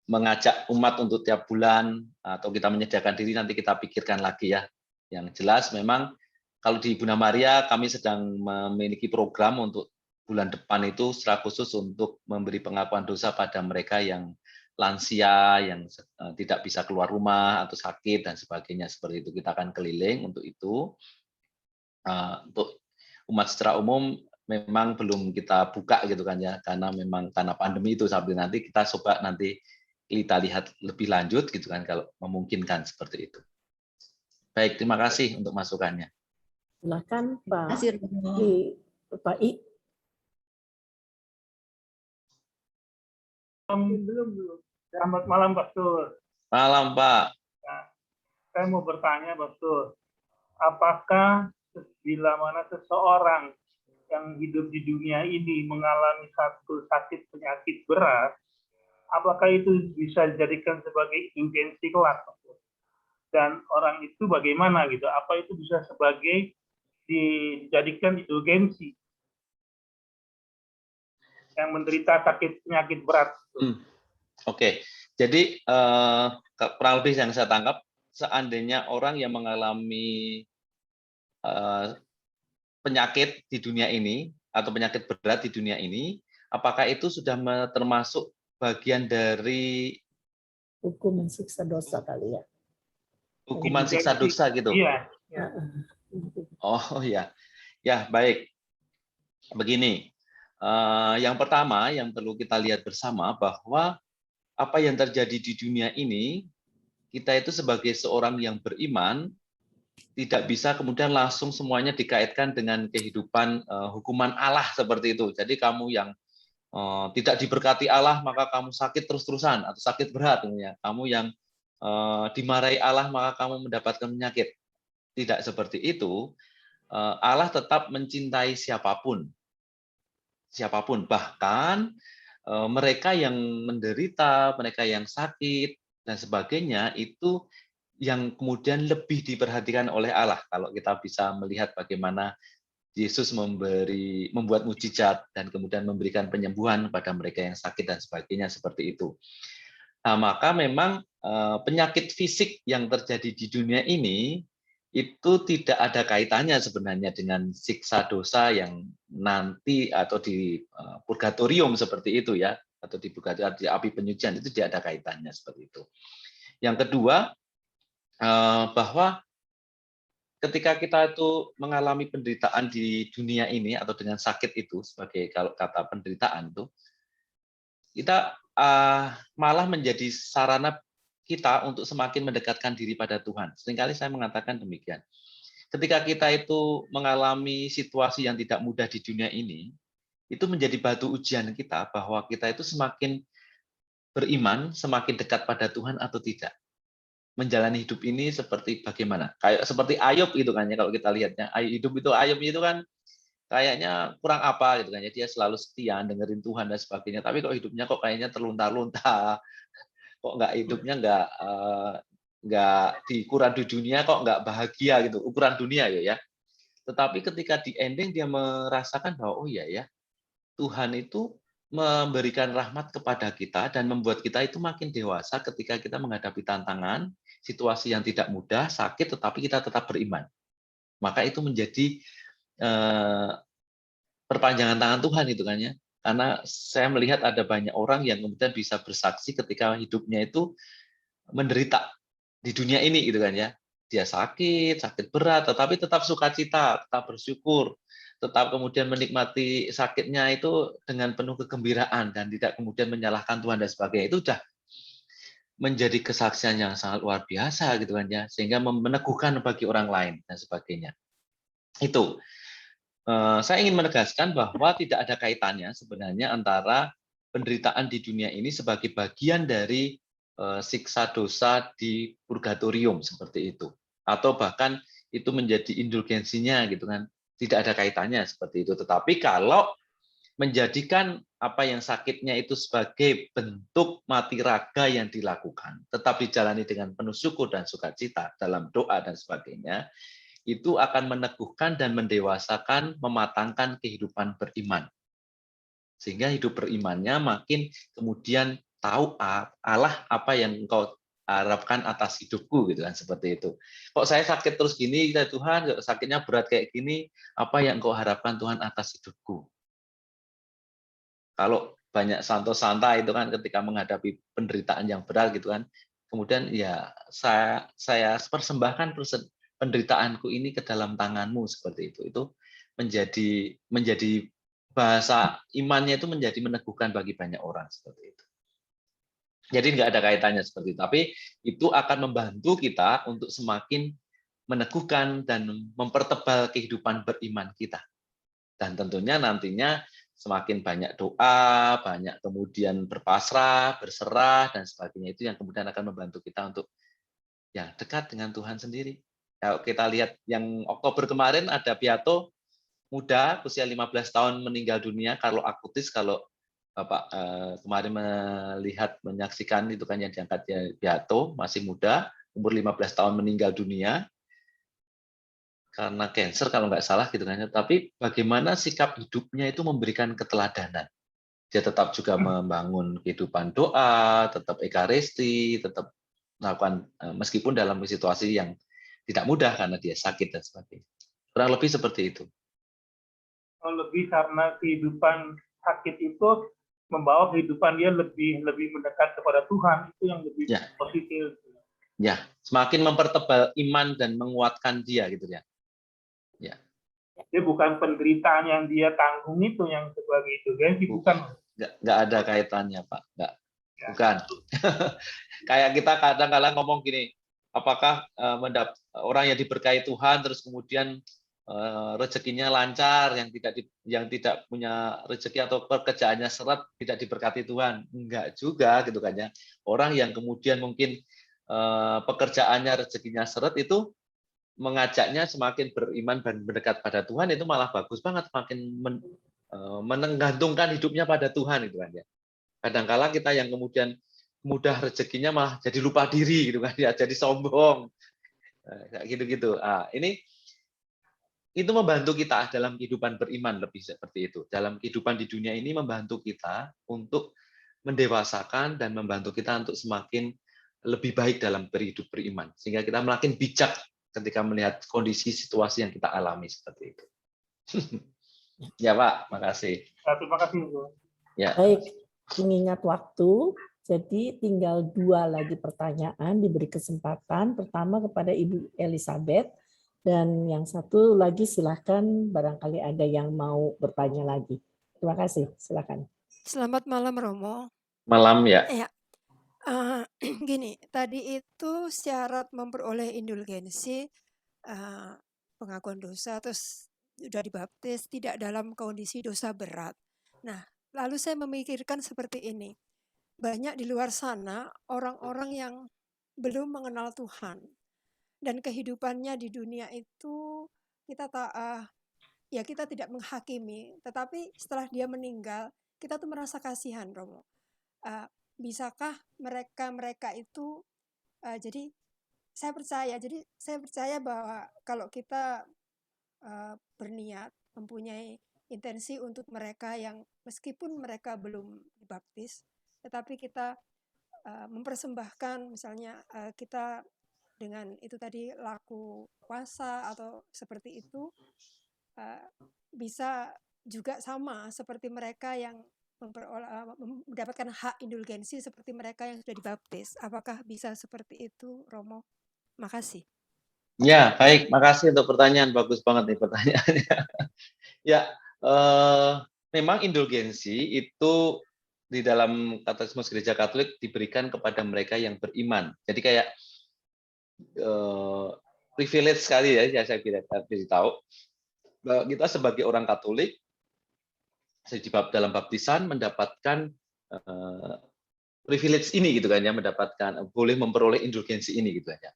mengajak umat untuk tiap bulan atau kita menyediakan diri nanti kita pikirkan lagi ya. Yang jelas memang kalau di Bunda Maria kami sedang memiliki program untuk bulan depan itu secara khusus untuk memberi pengakuan dosa pada mereka yang lansia, yang tidak bisa keluar rumah atau sakit dan sebagainya seperti itu. Kita akan keliling untuk itu. Untuk umat secara umum memang belum kita buka gitu kan ya, karena pandemi itu, sambil nanti kita coba nanti kita lihat lebih lanjut gitu kan kalau memungkinkan seperti itu. Baik, terima kasih untuk masukannya. Silakan Pak Kasih, Pak I. Belum. Selamat malam, Pastor. Malam, Pak. Nah, saya mau bertanya, Pastor. Apakah bila mana seseorang yang hidup di dunia ini mengalami satu sakit penyakit berat, apakah itu bisa dijadikan sebagai indulgensi kelak? Dan orang itu bagaimana gitu? Apa itu bisa sebagai dijadikan indulgensi yang menderita sakit penyakit berat? Oke, jadi kurang lebih yang saya tangkap, seandainya orang yang mengalami penyakit di dunia ini atau penyakit berat di dunia ini, apakah itu sudah termasuk bagian dari Hukuman siksa dosa kali ya. hukuman siksa dosa gitu? Iya. Oh ya, ya baik. Begini, yang pertama yang perlu kita lihat bersama bahwa apa yang terjadi di dunia ini, kita itu sebagai seorang yang beriman tidak bisa kemudian langsung semuanya dikaitkan dengan kehidupan hukuman Allah seperti itu. Jadi kamu yang tidak diberkati Allah maka kamu sakit terus-terusan atau sakit berat, ya. Kamu yang dimarahi Allah maka kamu mendapatkan penyakit. Tidak seperti itu. Allah tetap mencintai siapapun, bahkan mereka yang menderita, mereka yang sakit dan sebagainya itu yang kemudian lebih diperhatikan oleh Allah. Kalau kita bisa melihat bagaimana Yesus membuat mujizat dan kemudian memberikan penyembuhan pada mereka yang sakit dan sebagainya seperti itu. Nah, maka memang penyakit fisik yang terjadi di dunia ini itu tidak ada kaitannya sebenarnya dengan siksa dosa yang nanti atau di purgatorium seperti itu ya, atau di api penyucian, itu tidak ada kaitannya seperti itu. Yang kedua, bahwa ketika kita itu mengalami penderitaan di dunia ini atau dengan sakit itu, sebagai kalau kata penderitaan itu, kita malah menjadi sarana kita untuk semakin mendekatkan diri pada Tuhan. Seringkali saya mengatakan demikian. Ketika kita itu mengalami situasi yang tidak mudah di dunia ini, itu menjadi batu ujian kita bahwa kita itu semakin beriman, semakin dekat pada Tuhan atau tidak. Menjalani hidup ini seperti bagaimana? Kayak seperti Ayub gitu kan ya, kalau kita lihatnya. Ayub itu kan kayaknya kurang apa gitu kan ya, dia selalu setia dengerin Tuhan dan sebagainya, tapi kok hidupnya kok kayaknya terlunta-lunta, kok nggak hidupnya nggak diukuran di dunia kok nggak bahagia gitu, ukuran dunia ya. Tetapi ketika di ending dia merasakan bahwa oh iya ya, Tuhan itu memberikan rahmat kepada kita dan membuat kita itu makin dewasa ketika kita menghadapi tantangan, situasi yang tidak mudah, sakit, tetapi kita tetap beriman. Maka itu menjadi perpanjangan tangan Tuhan itu kan ya. Karena saya melihat ada banyak orang yang kemudian bisa bersaksi ketika hidupnya itu menderita di dunia ini gitu kan ya. Dia sakit berat, tetapi tetap sukacita, tetap bersyukur, tetap kemudian menikmati sakitnya itu dengan penuh kegembiraan dan tidak kemudian menyalahkan Tuhan dan sebagainya. Itu sudah menjadi kesaksian yang sangat luar biasa gitu kan ya, sehingga meneguhkan bagi orang lain dan sebagainya. Itu saya ingin menegaskan bahwa tidak ada kaitannya sebenarnya antara penderitaan di dunia ini sebagai bagian dari siksa dosa di purgatorium seperti itu, atau bahkan itu menjadi indulgensinya gitu kan, tidak ada kaitannya seperti itu. Tetapi kalau menjadikan apa yang sakitnya itu sebagai bentuk mati raga yang dilakukan, tetap dijalani dengan penuh syukur dan sukacita dalam doa dan sebagainya, itu akan meneguhkan dan mendewasakan, mematangkan kehidupan beriman. Sehingga hidup berimannya makin kemudian tahu Allah apa yang engkau harapkan atas hidupku gitu kan, seperti itu. Kok saya sakit terus gini ya Tuhan, sakitnya berat kayak gini, apa yang engkau harapkan Tuhan atas hidupku? Kalau banyak santo-santa itu kan ketika menghadapi penderitaan yang berat gitu kan, kemudian ya saya persembahkan penderitaanku ini ke dalam tanganmu seperti itu. Itu menjadi bahasa imannya itu menjadi meneguhkan bagi banyak orang seperti itu. Jadi nggak ada kaitannya seperti itu. Tapi itu akan membantu kita untuk semakin meneguhkan dan mempertebal kehidupan beriman kita. Dan tentunya nantinya semakin banyak doa, banyak kemudian berpasrah, berserah, dan sebagainya. Itu yang kemudian akan membantu kita untuk ya dekat dengan Tuhan sendiri. Kalau kita lihat yang Oktober kemarin ada Beato muda, usia 15 tahun meninggal dunia, Carlo Acutis, kalau Bapak kemarin menyaksikan itu kan yang diangkat ya Beato, masih muda, umur 15 tahun meninggal dunia, karena cancer kalau nggak salah gitu kan. Tapi bagaimana sikap hidupnya itu memberikan keteladanan. Dia tetap juga membangun kehidupan doa, tetap ekaristi, tetap melakukan meskipun dalam situasi yang tidak mudah karena dia sakit dan sebagainya. Kurang lebih seperti itu. Lebih karena kehidupan sakit itu membawa kehidupan dia lebih mendekat kepada Tuhan, itu yang lebih positif. Ya, semakin mempertebal iman dan menguatkan dia gitu ya. Ya. Dia bukan penderitaan yang dia tanggung itu yang sebagai itu, kan? Bukan. Nggak ada kaitannya, Pak. Nggak. Ya. Bukan. Kayak kita kadang-kadang ngomong gini, apakah orang yang diberkahi Tuhan terus kemudian rezekinya lancar, yang tidak punya rezeki atau pekerjaannya seret tidak diberkati Tuhan? Enggak juga gitu kan ya. Orang yang kemudian mungkin pekerjaannya rezekinya seret itu mengajaknya semakin beriman dan mendekat pada Tuhan, itu malah bagus banget, semakin menggantungkan hidupnya pada Tuhan itu kan ya. Kadang-kala kita yang kemudian mudah rezekinya malah jadi lupa diri gitu kan ya, jadi sombong. Kayak gitu-gitu. Ini itu membantu kita dalam kehidupan beriman, lebih seperti itu. Dalam kehidupan di dunia ini membantu kita untuk mendewasakan dan membantu kita untuk semakin lebih baik dalam berhidup beriman, sehingga kita makin bijak ketika melihat kondisi situasi yang kita alami seperti itu. Ya Pak, makasih. Terima kasih. Ya. Baik, mengingat waktu, jadi tinggal 2 lagi pertanyaan diberi kesempatan. Pertama kepada Ibu Elizabeth, dan yang satu lagi silahkan barangkali ada yang mau bertanya lagi. Terima kasih, silakan. Selamat malam Romo. Malam ya. Ya. Gini, tadi itu syarat memperoleh indulgensi, pengakuan dosa, terus sudah dibaptis, tidak dalam kondisi dosa berat. Nah, lalu saya memikirkan seperti ini, banyak di luar sana orang-orang yang belum mengenal Tuhan, dan kehidupannya di dunia itu kita tidak menghakimi, tetapi setelah dia meninggal, kita tuh merasa kasihan, Romo. bisakah mereka itu jadi saya percaya bahwa kalau kita berniat mempunyai intensi untuk mereka yang meskipun mereka belum dibaptis, tetapi kita mempersembahkan misalnya kita dengan itu tadi laku puasa atau seperti itu bisa juga sama seperti mereka yang mendapatkan hak indulgensi seperti mereka yang sudah dibaptis. Apakah bisa seperti itu, Romo? Makasih. Ya, baik. Makasih untuk pertanyaan. Bagus banget nih pertanyaannya. Ya, memang indulgensi itu di dalam Katekismus Gereja Katolik diberikan kepada mereka yang beriman. Jadi kayak privilege sekali ya, saya tahu bahwa kita sebagai orang Katolik dalam baptisan mendapatkan privilege ini gitu kan ya, mendapatkan boleh memperoleh indulgensi ini gitu kan ya.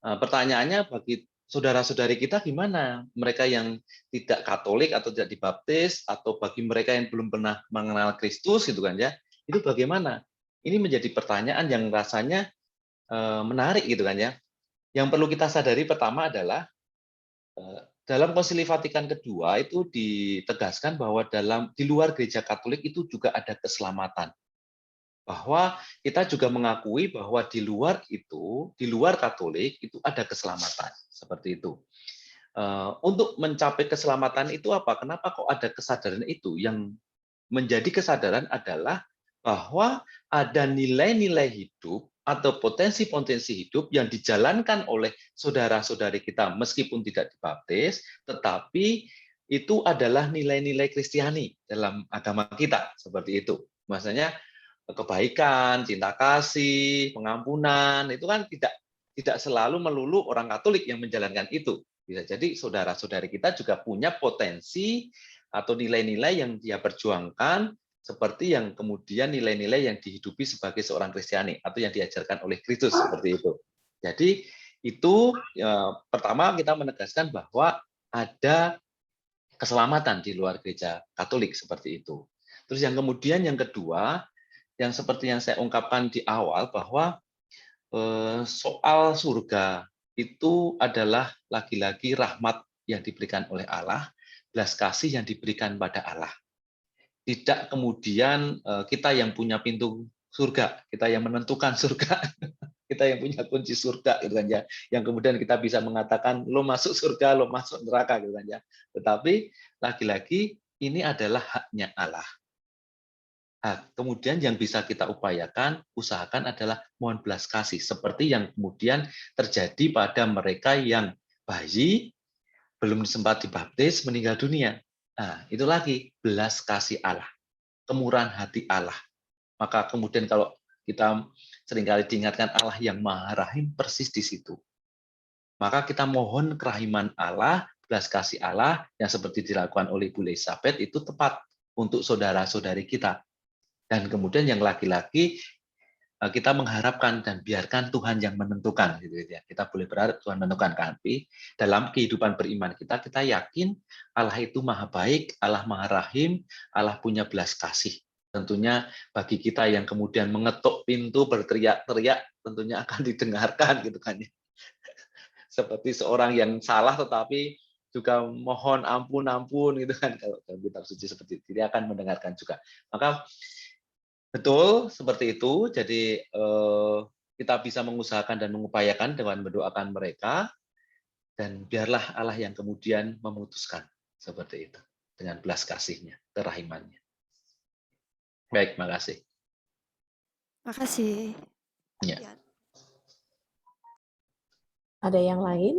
Pertanyaannya bagi saudara-saudari kita gimana? Mereka yang tidak Katolik atau tidak dibaptis atau bagi mereka yang belum pernah mengenal Kristus gitu kan ya. Itu bagaimana? Ini menjadi pertanyaan yang rasanya menarik gitu kan ya. Yang perlu kita sadari pertama adalah dalam Konsili Vatikan kedua itu ditegaskan bahwa di luar Gereja Katolik itu juga ada keselamatan. Bahwa kita juga mengakui bahwa di luar Katolik itu ada keselamatan seperti itu. Untuk mencapai keselamatan itu apa? Kenapa kok ada kesadaran itu? Yang menjadi kesadaran adalah bahwa ada nilai-nilai hidup atau potensi-potensi hidup yang dijalankan oleh saudara-saudari kita meskipun tidak dibaptis, tetapi itu adalah nilai-nilai Kristiani dalam agama kita seperti itu. Maksudnya kebaikan, cinta kasih, pengampunan itu kan tidak selalu melulu orang Katolik yang menjalankan itu. Bisa jadi saudara-saudari kita juga punya potensi atau nilai-nilai yang dia perjuangkan seperti yang kemudian nilai-nilai yang dihidupi sebagai seorang Kristiani atau yang diajarkan oleh Kristus seperti itu. Jadi itu pertama kita menegaskan bahwa ada keselamatan di luar Gereja Katolik seperti itu. Terus yang kemudian yang kedua, yang seperti yang saya ungkapkan di awal bahwa soal surga itu adalah lagi-lagi rahmat yang diberikan oleh Allah, belas kasih yang diberikan pada Allah. Tidak kemudian kita yang punya pintu surga, kita yang menentukan surga, kita yang punya kunci surga gitu kan ya. Yang kemudian kita bisa mengatakan lo masuk surga, lo masuk neraka gitu kan ya. Tetapi lagi-lagi ini adalah haknya Allah. Nah, kemudian yang bisa kita usahakan adalah mohon belas kasih seperti yang kemudian terjadi pada mereka yang bayi belum sempat dibaptis meninggal dunia. Nah, itu lagi belas kasih Allah, kemurahan hati Allah. Maka kemudian kalau kita seringkali diingatkan Allah yang Maha Rahim persis di situ. Maka kita mohon kerahiman Allah, belas kasih Allah yang seperti dilakukan oleh Bu Elizabeth itu tepat untuk saudara-saudari kita. Dan kemudian yang laki-laki kita mengharapkan dan biarkan Tuhan yang menentukan gitu ya. Kita boleh berharap Tuhan menentukan, tapi dalam kehidupan beriman kita yakin Allah itu Maha Baik, Allah Maha Rahim, Allah punya belas kasih. Tentunya bagi kita yang kemudian mengetuk pintu berteriak-teriak tentunya akan didengarkan gitu kan ya. Seperti seorang yang salah tetapi juga mohon ampun gitu kan, kalau dalam kitab suci seperti itu dia akan mendengarkan juga. Maka betul, seperti itu. Jadi kita bisa mengusahakan dan mengupayakan dengan mendoakan mereka, dan biarlah Allah yang kemudian memutuskan seperti itu dengan belas kasih-Nya, kerahiman-Nya. Baik, makasih. Makasih. Ya. Ya. Ada yang lain?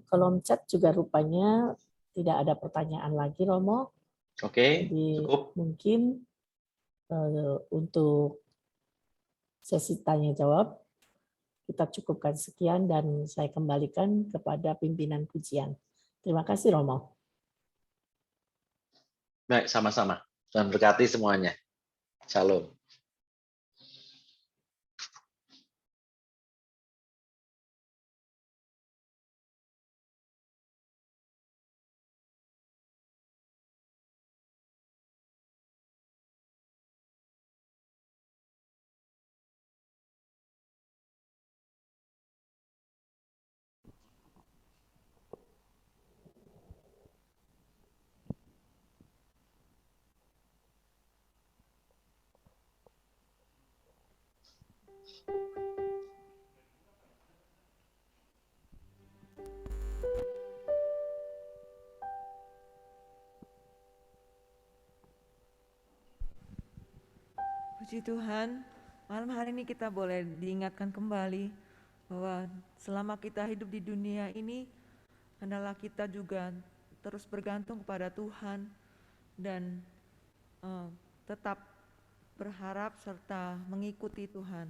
Kolom chat juga rupanya tidak ada pertanyaan lagi, Romo. Oke, Jadi cukup. mungkin untuk sesi tanya jawab kita cukupkan sekian dan saya kembalikan kepada pimpinan pujian. Terima kasih, Romo. Baik, sama-sama. Tuhan berkati semuanya. Shalom. Puji Tuhan, malam hari ini kita boleh diingatkan kembali bahwa selama kita hidup di dunia ini, hendaklah kita juga terus bergantung kepada Tuhan dan tetap berharap serta mengikuti Tuhan.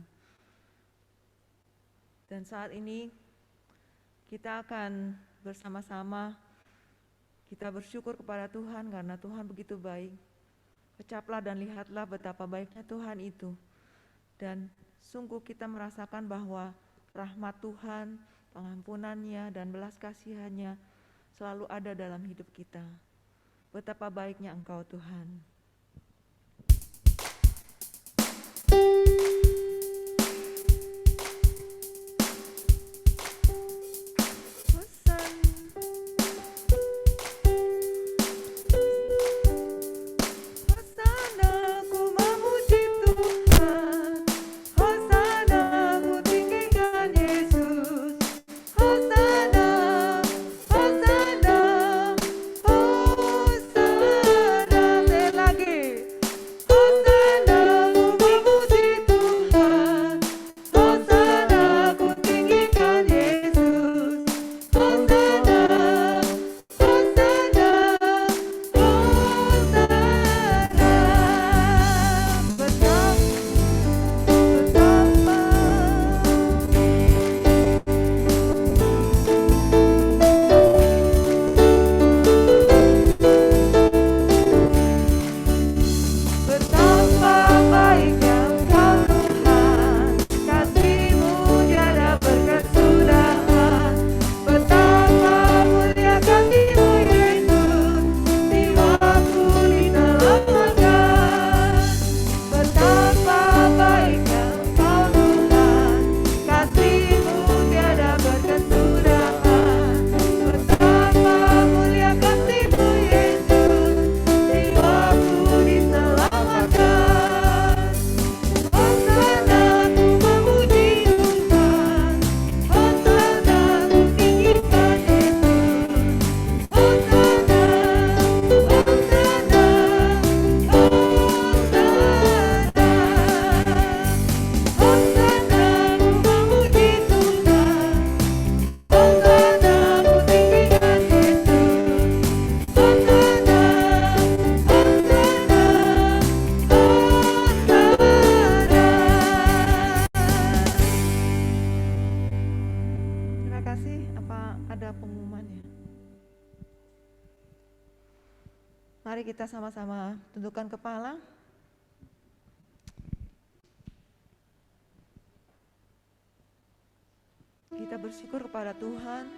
Dan saat ini kita akan bersama-sama kita bersyukur kepada Tuhan karena Tuhan begitu baik. Kecaplah dan lihatlah betapa baiknya Tuhan itu. Dan sungguh kita merasakan bahwa rahmat Tuhan, pengampunannya dan belas kasihannya selalu ada dalam hidup kita. Betapa baiknya Engkau Tuhan. Mari kita sama-sama tundukkan kepala. Kita bersyukur kepada Tuhan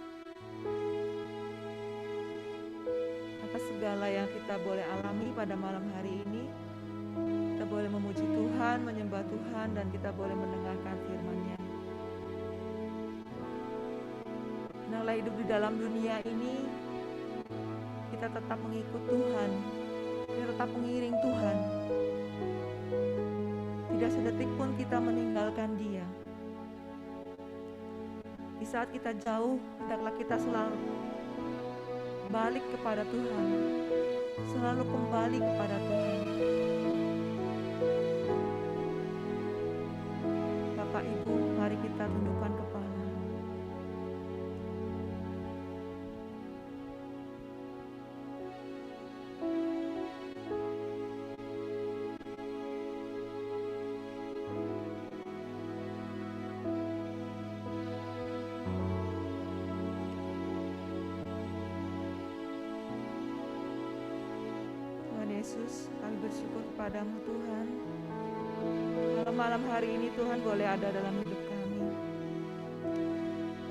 atas segala yang kita boleh alami pada malam hari ini. Kita boleh memuji Tuhan, menyembah Tuhan, dan kita boleh mendengarkan firman-Nya. Hendaklah hidup di dalam dunia ini, kita tetap mengikut Tuhan, kita tetap mengiring Tuhan. Tidak sedetik pun kita meninggalkan Dia. Di saat kita jauh, hendaklah kita selalu balik kepada Tuhan, selalu kembali kepada Tuhan. Bapak Ibu, mari kita tundukkan kepala. Yesus, kami bersyukur kepadamu Tuhan. Kalau malam hari ini Tuhan boleh ada dalam hidup kami.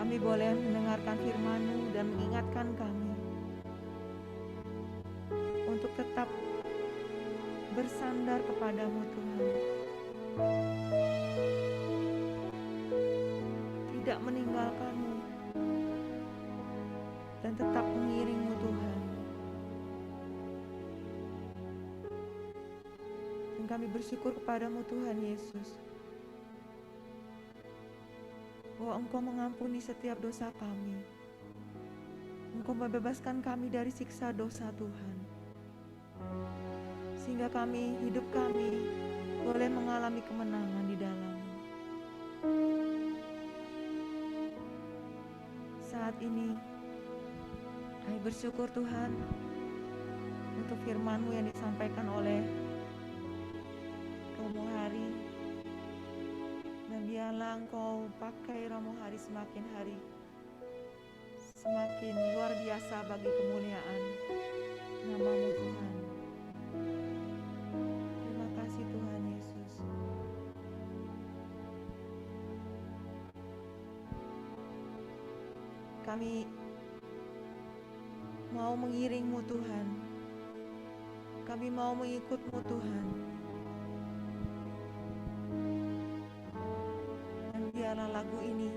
Kami boleh mendengarkan firman-Mu dan mengingatkan kami untuk tetap bersandar kepadamu Tuhan. Tidak meninggalkan-Mu dan tetap mengiring-Mu Tuhan. Kami bersyukur kepadamu Tuhan Yesus. bahwa Engkau mengampuni setiap dosa kami. Engkau membebaskan kami dari siksa dosa Tuhan. Sehingga hidup kami boleh mengalami kemenangan di dalam-Mu. Saat ini, kami bersyukur Tuhan untuk firman-Mu yang disampaikan oleh Romo Hari. Dan biarlah Engkau pakai Romo Hari semakin hari semakin luar biasa bagi kemuliaan nama-Mu Tuhan. Terima kasih Tuhan Yesus. Kami mau mengiring-Mu Tuhan. Kami mau mengikut-Mu Tuhan. Dan biarlah lagu ini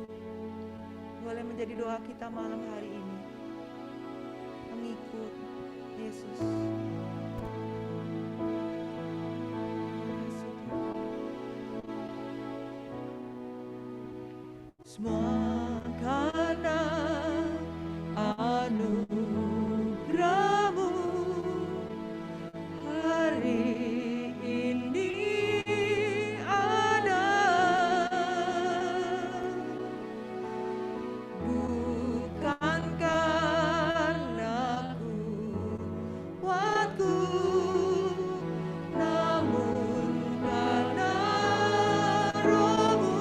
boleh menjadi doa kita malam hari ini. Mengikut Yesus. Terima kasih Tuhan. Semua karena anugerah-Mu hari ini ada. Bukan karena kuatku, namun karena Roh-Mu.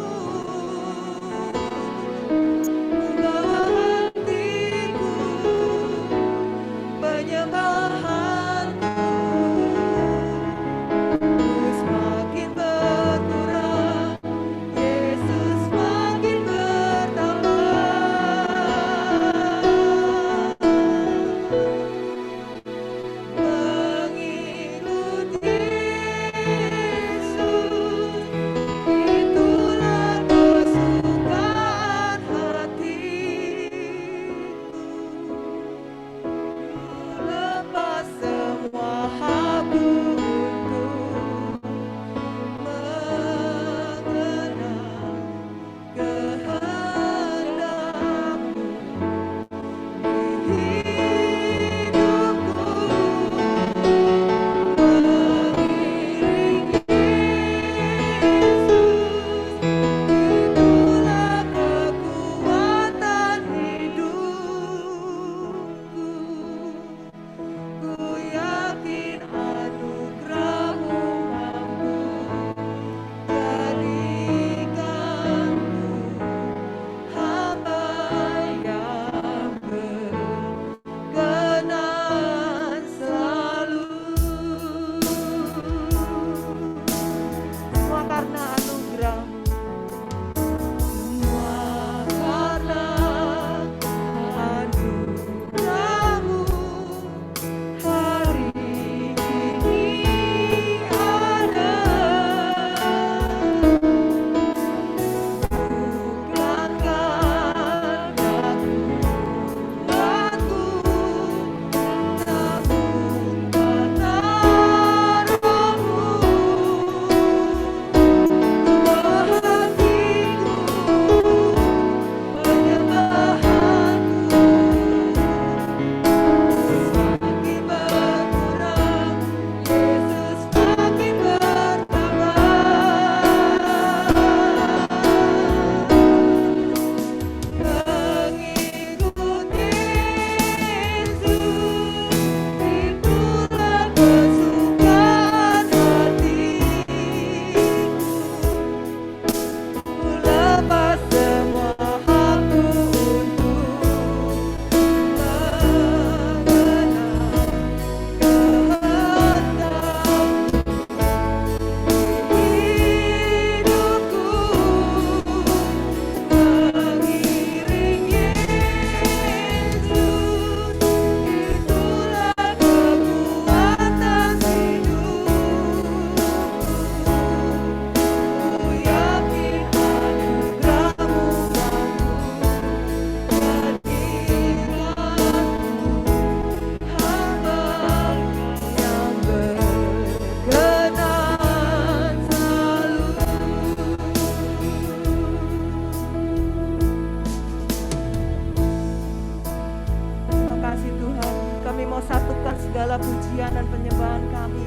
segala pujian dan penyembahan kami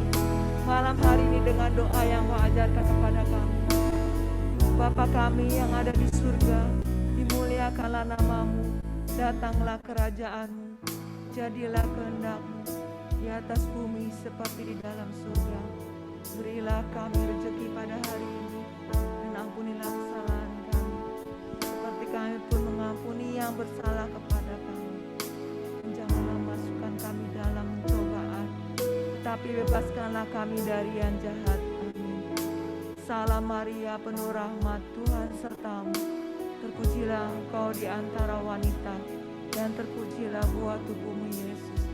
malam hari ini dengan doa yang Kau ajarkan kepada kami. Bapa kami yang ada di surga, dimuliakanlah nama-Mu, datanglah kerajaan-Mu, jadilah kehendak-Mu di atas bumi seperti di dalam surga. Berilah kami rezeki pada hari ini, dan ampunilah kesalahan kami, seperti kami pun mengampuni yang bersalah kepada kami. Dan janganlah masukkan kami dalam pencobaan, tapi bebaskanlah kami dari yang jahat. Amin. Salam Maria, penuh rahmat, Tuhan sertamu. Terpujilah engkau di antara wanita, dan terpujilah buah tubuhmu Yesus.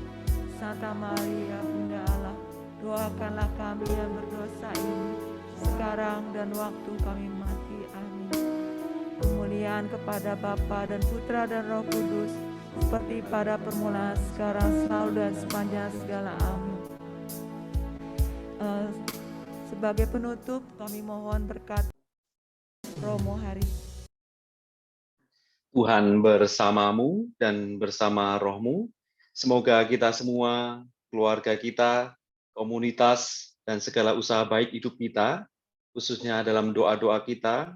Santa Maria, Bunda Allah, doakanlah kami yang berdosa ini, sekarang dan waktu kami mati. Amin. Kemuliaan kepada Bapa dan Putra dan Roh Kudus, seperti pada permulaan, sekarang, selalu, dan sepanjang segala. Amin. Sebagai penutup, kami mohon berkat Romo hari. Tuhan bersamamu dan bersama rohmu. Semoga kita semua, keluarga kita, komunitas, dan segala usaha baik hidup kita, khususnya dalam doa-doa kita,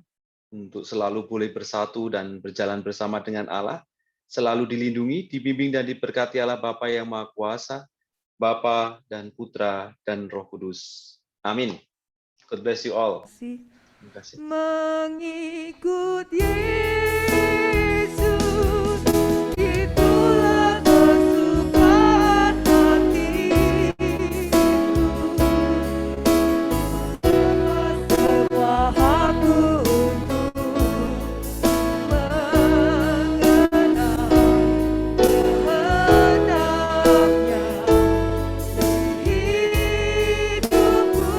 untuk selalu boleh bersatu dan berjalan bersama dengan Allah, selalu dilindungi, dibimbing, dan diberkati Allah Bapa yang Maha Kuasa, Bapa dan Putra dan Roh Kudus. Amin. God bless you all. Terima kasih. Mengikut Yesus, itulah kesukaan hatiku. Semua hakku untuk mengenal kehendaknya di hidupku.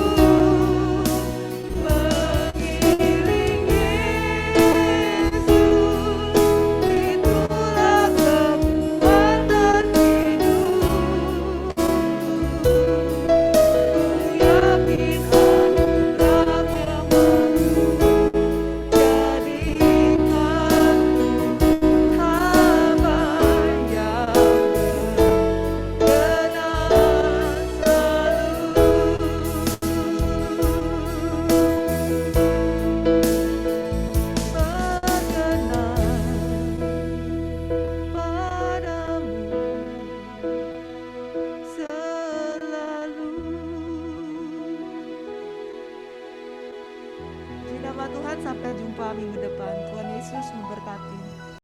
Mengiring Yesus, itulah kekuatan hidupku. Ku yakin anugerah yang baru jadikan hamba yang berkenan selalu. Berkenan padamu selalu. Di nama Tuhan, sampai jumpa minggu depan. Tuhan Yesus memberkati.